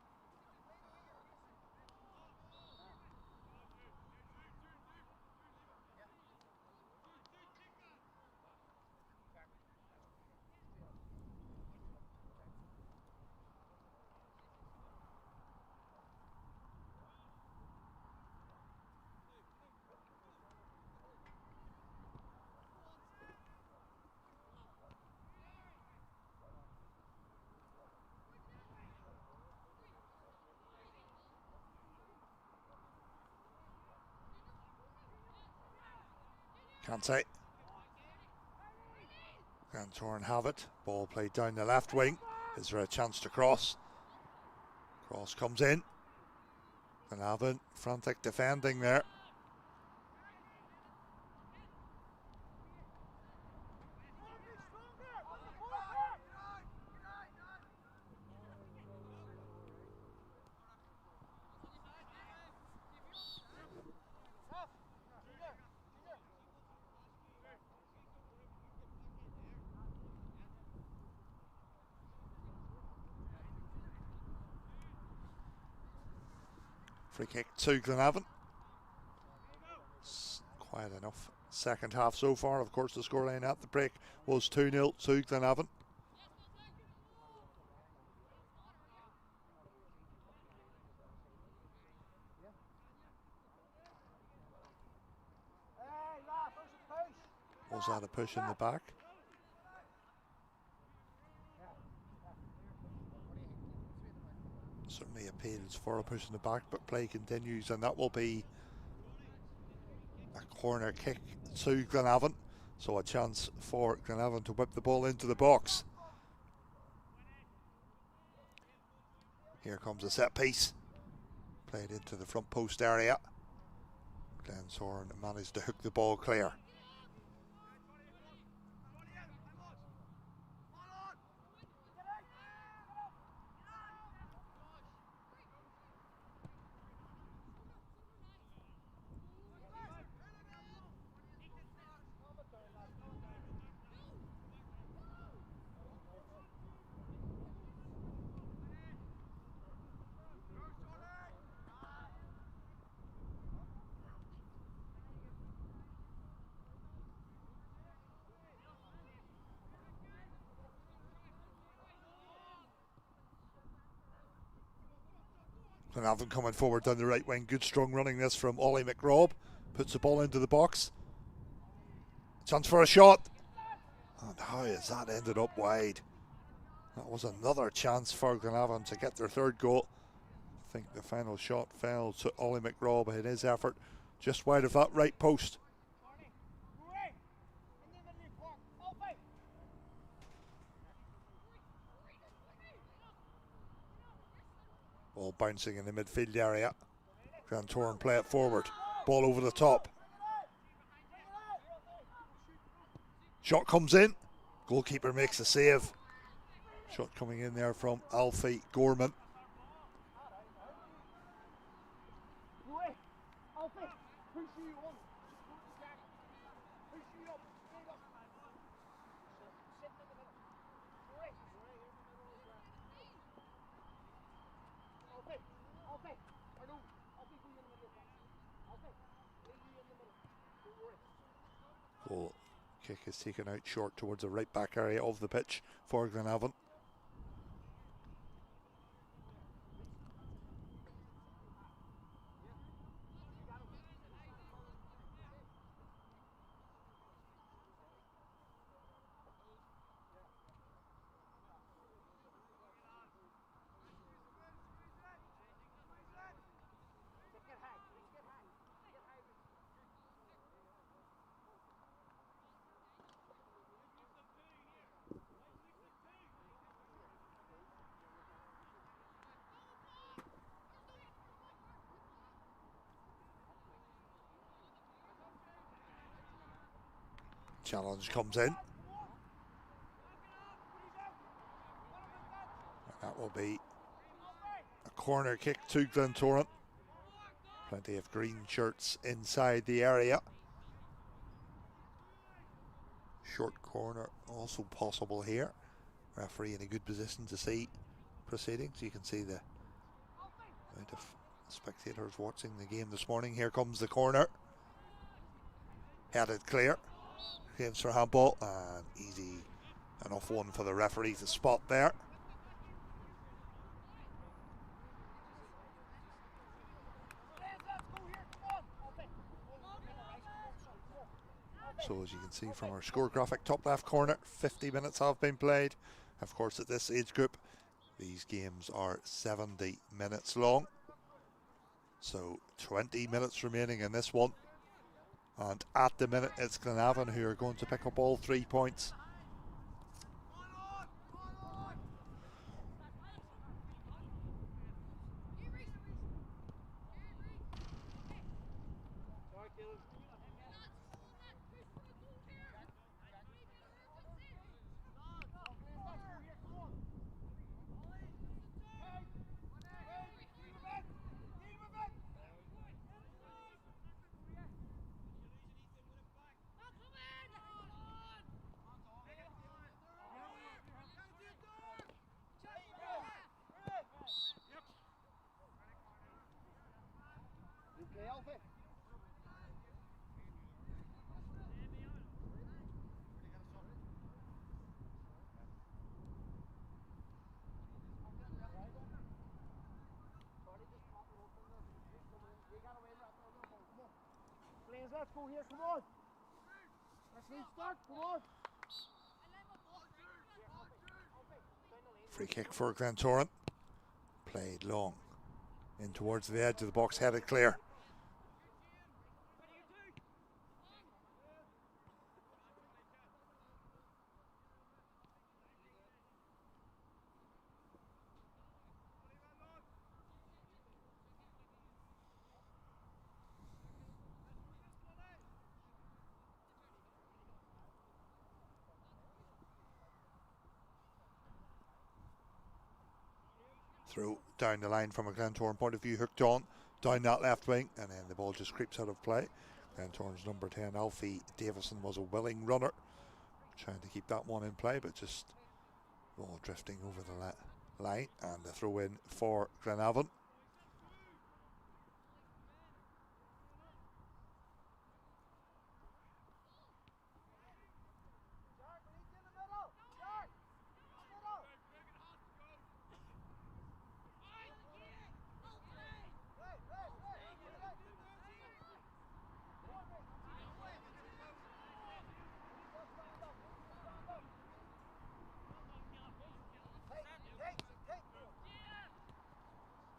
C: Can't say. Glentoran have it. Ball played down the left wing. Is there a chance to cross? Cross comes in. Glenavon frantic defending there. Free kick to Glenavon. Quiet enough. Second half so far. Of course, the scoreline at the break was 2-0 to Glenavon. Was that a push in the back? Certainly appeals for a push in the back, but play continues, and that will be a corner kick to Glenavon. So a chance for Glenavon to whip the ball into the box. Here comes a set piece. Played into the front post area. Glentoran managed to hook the ball clear. Glenavon coming forward down the right wing. Good strong running this from Ollie McRobb. Puts the ball into the box. Chance for a shot. And how has that ended up wide? That was another chance for Glenavon to get their third goal. I think the final shot fell to Ollie McRobb in his effort just wide of that right post. Ball bouncing in the midfield area. Glentoran play it forward. Ball over the top. Shot comes in. Goalkeeper makes a save. Shot coming in there from Alfie Gorman. Goal kick is taken out short towards the right back area of the pitch for Glenavon. Challenge comes in. And that will be a corner kick to Glentoran. Plenty of green shirts inside the area. Short corner also possible here. Referee in a good position to see proceedings. You can see the amount of spectators watching the game this morning. Here comes the corner. Headed clear. Games for handball, and easy enough one for the referee to spot there. So as you can see from our score graphic, top left corner, 50 minutes have been played. Of course, at this age group, these games are 70 minutes long. So 20 minutes remaining in this one. And at the minute, it's Glenavon who are going to pick up all 3 points.
A: Let's go here, come on. Let's restart, come on.
C: Free kick for Glentoran. Played long. In towards the edge of the box, headed clear. Through down the line from a Glentoran point of view, hooked on down that left wing, and then the ball just creeps out of play. Glentoran's number 10, Alfie Davison, was a willing runner, trying to keep that one in play, but just ball drifting over the line, and the throw in for Glenavon.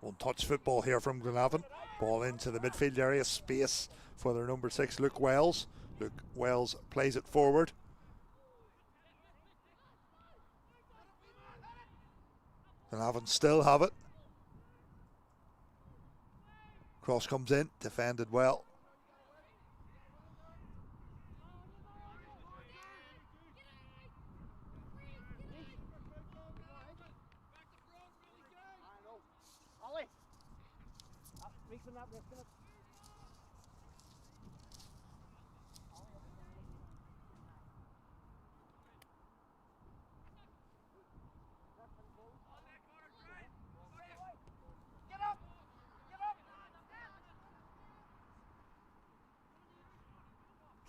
C: One-touch football here from Glenavon. Ball into the midfield area, space for their number 6, Luke Wells. Luke Wells plays it forward. Glenavon still have it. Cross comes in, defended well.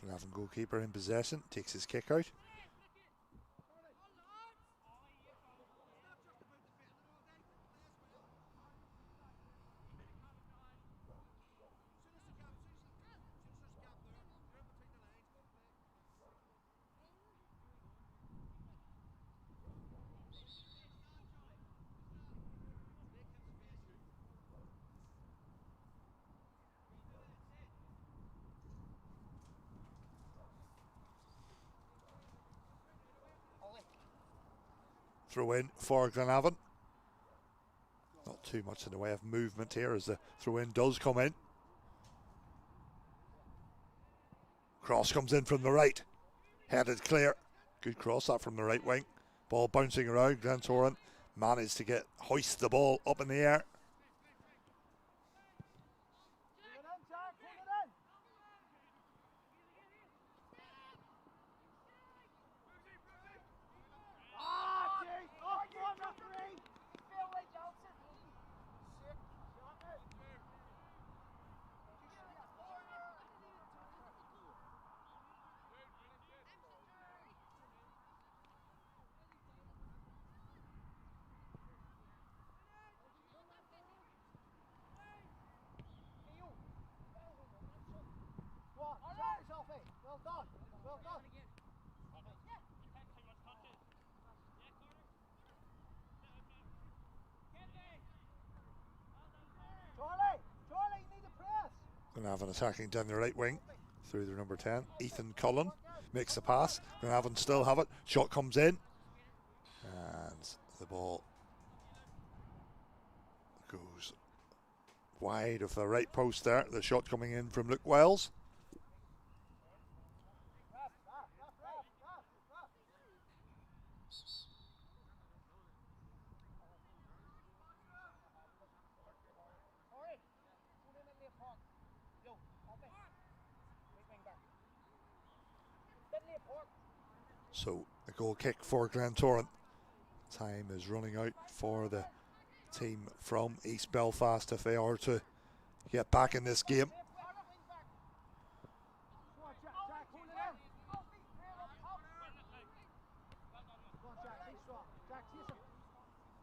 C: Glenavon goalkeeper in possession, takes his kick out. Throw in for Glenavon. Not too much in the way of movement here as the throw in does come in. Cross comes in from the right. Headed clear. Good cross that from the right wing. Ball bouncing around. Glentoran managed to hoist the ball up in the air.
A: Charlie, you need to press.
C: Glenavon attacking down the right wing through their number 10. Ethan Cullen makes the pass. Glenavon still have it. Shot comes in. And the ball goes wide of the right post there. The shot coming in from Luke Wells. So a goal kick for Glentoran. Time is running out for the team from East Belfast if they are to get back in this game.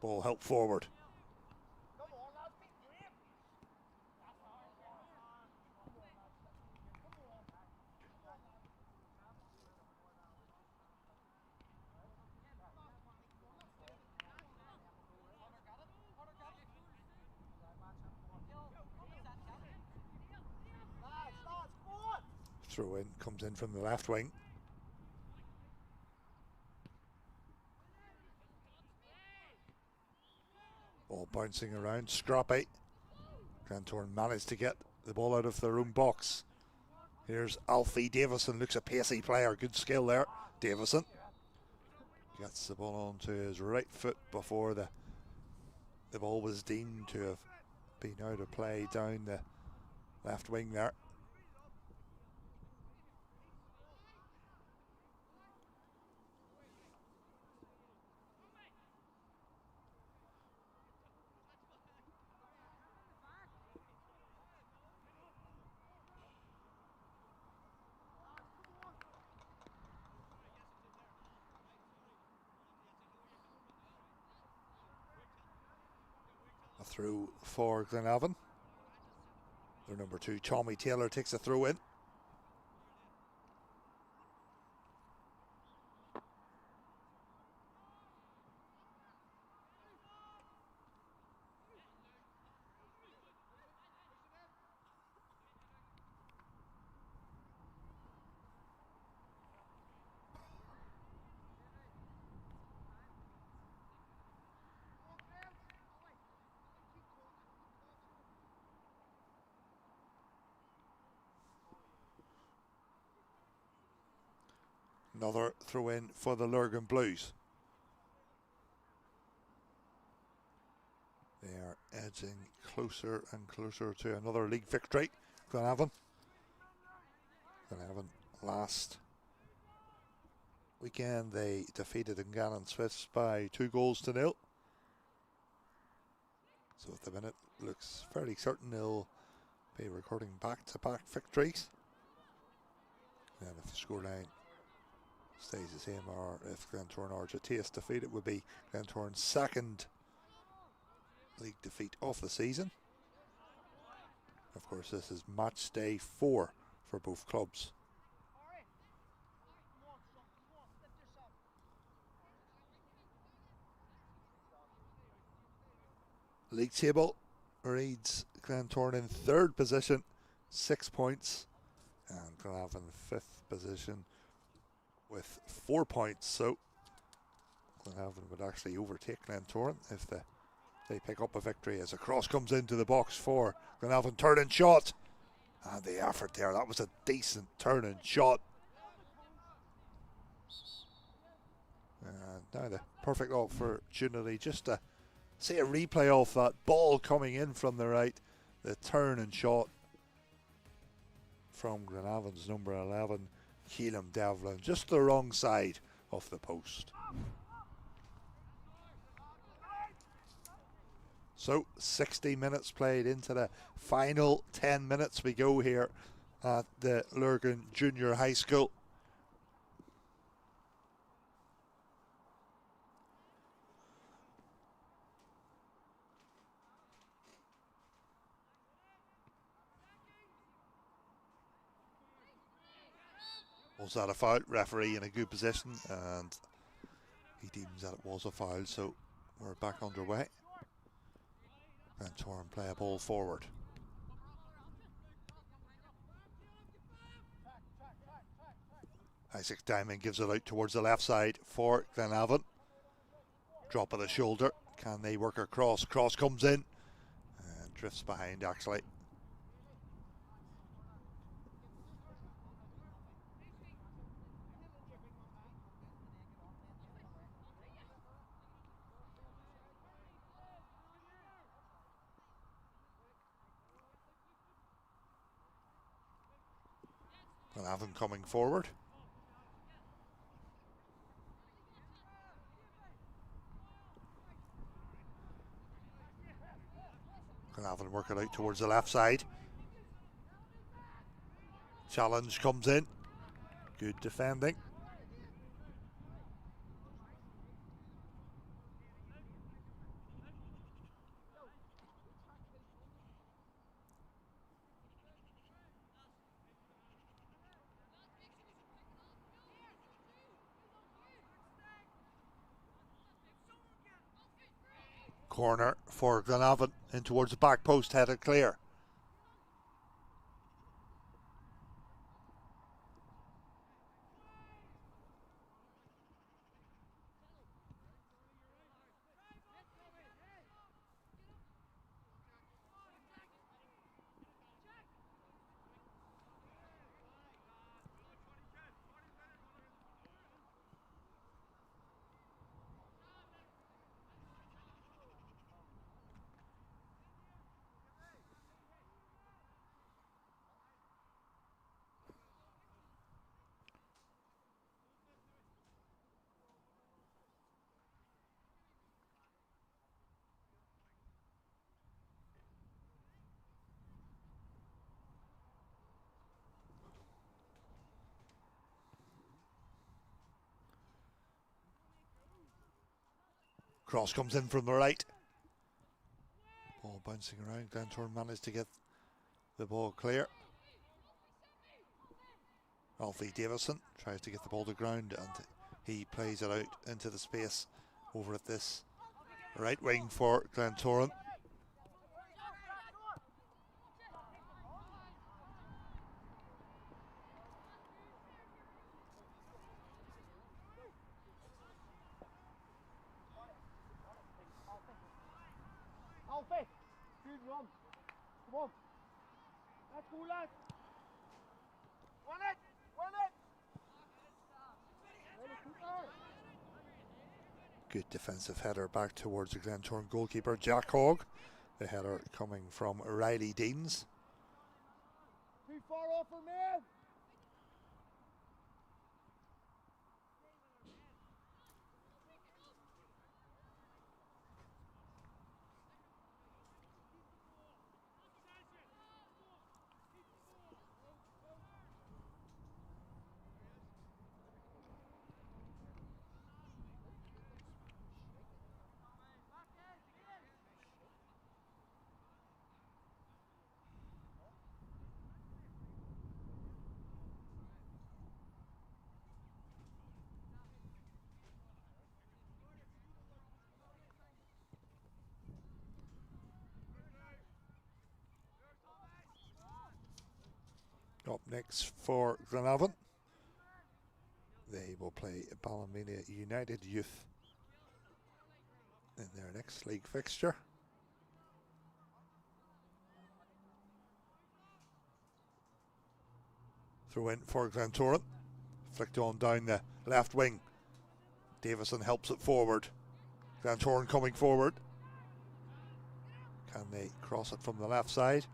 C: Ball helped forward. Throw in comes in from the left wing. Ball bouncing around, scrappy. Glentoran managed to get the ball out of their own box. Here's Alfie Davison, looks a pacey player, good skill there. Davison gets the ball onto his right foot before the ball was deemed to have been out of play down the left wing there. A throw for Glenavon. Their number 2, Tommy Taylor, takes a throw in. Another throw in for the Lurgan Blues. They are edging closer and closer to another league victory. Glenavon last weekend they defeated Dungannon Swifts by 2-0. So at the minute looks fairly certain they'll be recording back-to-back victories. And if the scoreline stays the same, or if Glentoran are to taste defeat, it would be Glentoran's second league defeat of the season. Of course, this is match day 4 for both clubs. League table reads Glentoran in 3rd position, 6 points, and Glenavon 5th position with 4 points. So Glenavon would actually overtake Glentoran if they pick up a victory, as a cross comes into the box for Glenavon. Turning shot, and the effort there, that was a decent turning shot. And now the perfect opportunity just to see a replay of that ball coming in from the right, the turn and shot from Glenavon's number 11, Keelan Devlin, just the wrong side of the post. So 60 minutes played into the final 10 minutes we go here at the Lurgan Junior High School. Was that a foul? Referee in a good position, and he deems that it was a foul, so we're back underway. Glentoran play a ball forward. Isaac Diamond gives it out towards the left side for Glenavon. Drop of the shoulder. Can they work across? Cross comes in and drifts behind actually. Glenavon coming forward. Glenavon work it out towards the left side. Challenge comes in. Good defending. Corner for Glenavon in towards the back post, headed clear. Cross comes in from the right. Ball bouncing around. Glentoran managed to get the ball clear. Alfie Davison tries to get the ball to ground and he plays it out into the space over at this right wing for Glentoran.
A: Alfie, good run. Come on. Let's go, lads. Win it! Win it!
C: Good defensive header back towards the Glentoran goalkeeper, Jack Hogg. The header coming from Riley Deans.
A: Too far off for man.
C: Up next for Glenavon. They will play Ballymena United Youth in their next league fixture. Throw in for Glentoran. Flicked on down the left wing. Davison helps it forward. Glentoran coming forward. Can they cross it from the left side?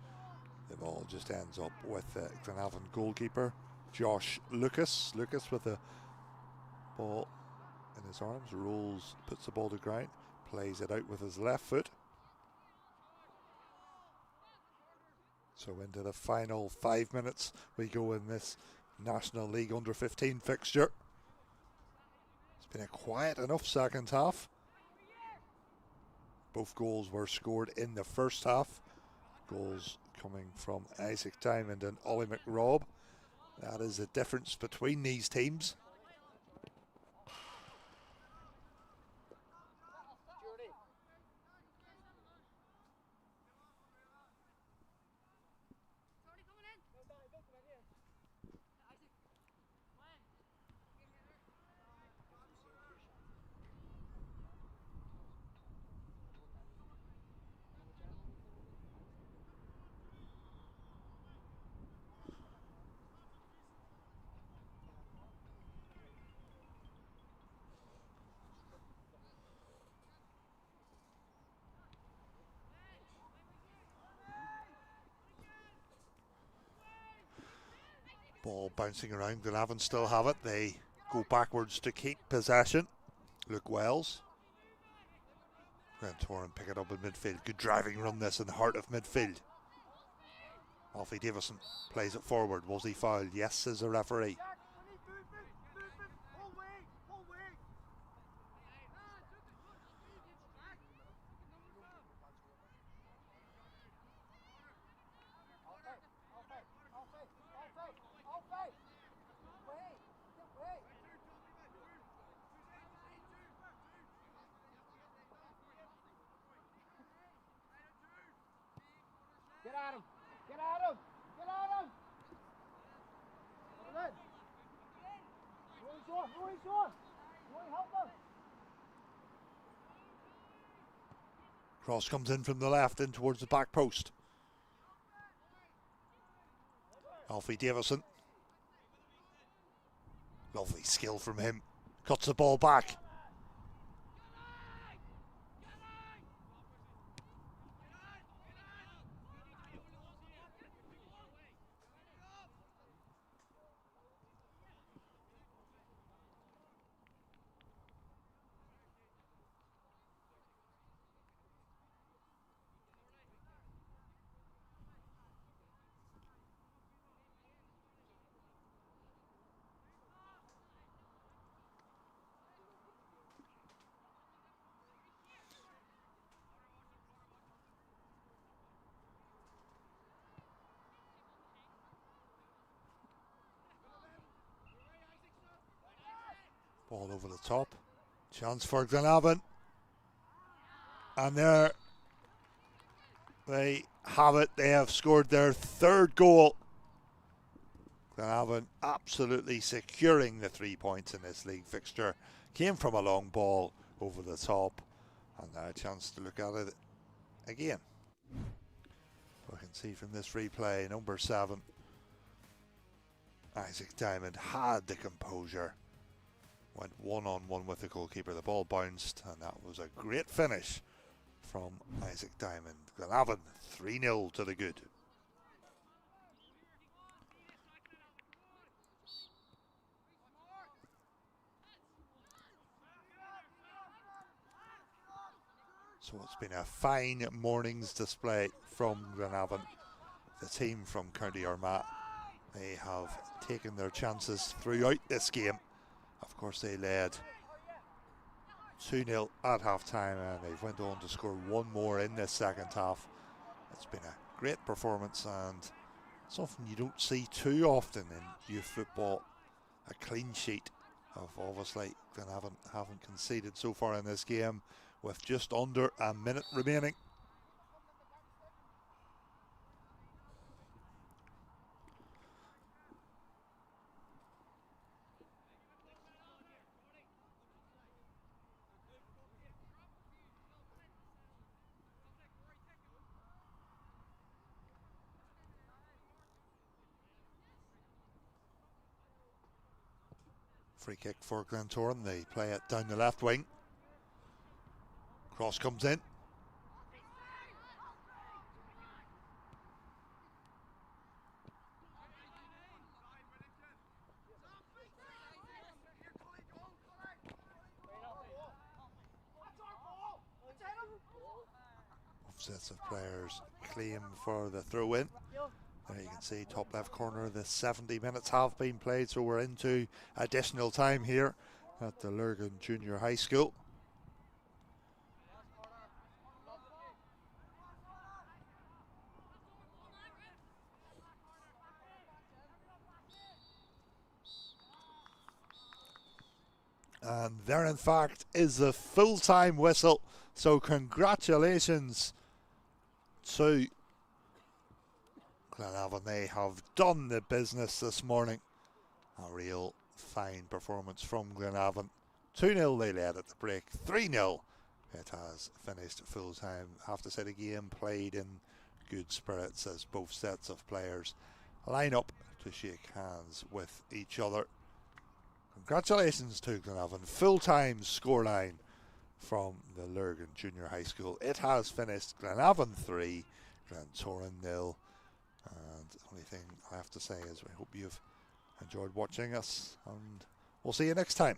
C: The ball just ends up with Glenavon goalkeeper Josh Lucas. Lucas with the ball in his arms, rolls, puts the ball to ground, plays it out with his left foot. So into the final 5 minutes we go in this National League Under-15 fixture. It's been a quiet enough second half. Both goals were scored in the first half. Goals coming from Isaac Diamond and Ollie McRobb. That is the difference between these teams. Ball bouncing around. Glenavon still have it. They go backwards to keep possession. Luke Wells. Glentoran pick it up in midfield. Good driving run this in the heart of midfield. Alfie Davison plays it forward. Was he fouled? Yes, says the referee.
A: Get at him! Get at him! Get at him! Come in! Roy, help him!
C: Cross comes in from the left in towards the back post. Alfie Davison. Lovely skill from him. Cuts the ball back. Ball over the top. Chance for Glenavon. And there they have it. They have scored their third goal. Glenavon absolutely securing the 3 points in this league fixture. Came from a long ball over the top. And now a chance to look at it again. We can see from this replay, number 7, Isaac Diamond had the composure. Went one-on-one with the goalkeeper. The ball bounced, and that was a great finish from Isaac Diamond. Glenavon 3-0 to the good. So it's been a fine morning's display from Glenavon. The team from County Armagh, they have taken their chances throughout this game. Of course, they led 2-0 at half-time, and they've went on to score one more in this second half. It's been a great performance, and something you don't see too often in youth football. A clean sheet of obviously Glenavon haven't conceded so far in this game, with just under a minute remaining. Free kick for Glentoran. They play it down the left wing. Cross comes in. Sets of players claim for the throw in. There you can see top left corner, the 70 minutes have been played, so we're into additional time here at the Lurgan Junior High School. And there, in fact, is the full-time whistle. So congratulations to Glenavon. They have done the business this morning. A real fine performance from Glenavon. 2-0 they led at the break. 3-0 it has finished full-time. I have to say the game played in good spirits as both sets of players line up to shake hands with each other. Congratulations to Glenavon. Full-time scoreline from the Lurgan Junior High School. It has finished Glenavon 3, Glentoran 0. And the only thing I have to say is I hope you've enjoyed watching us, and we'll see you next time.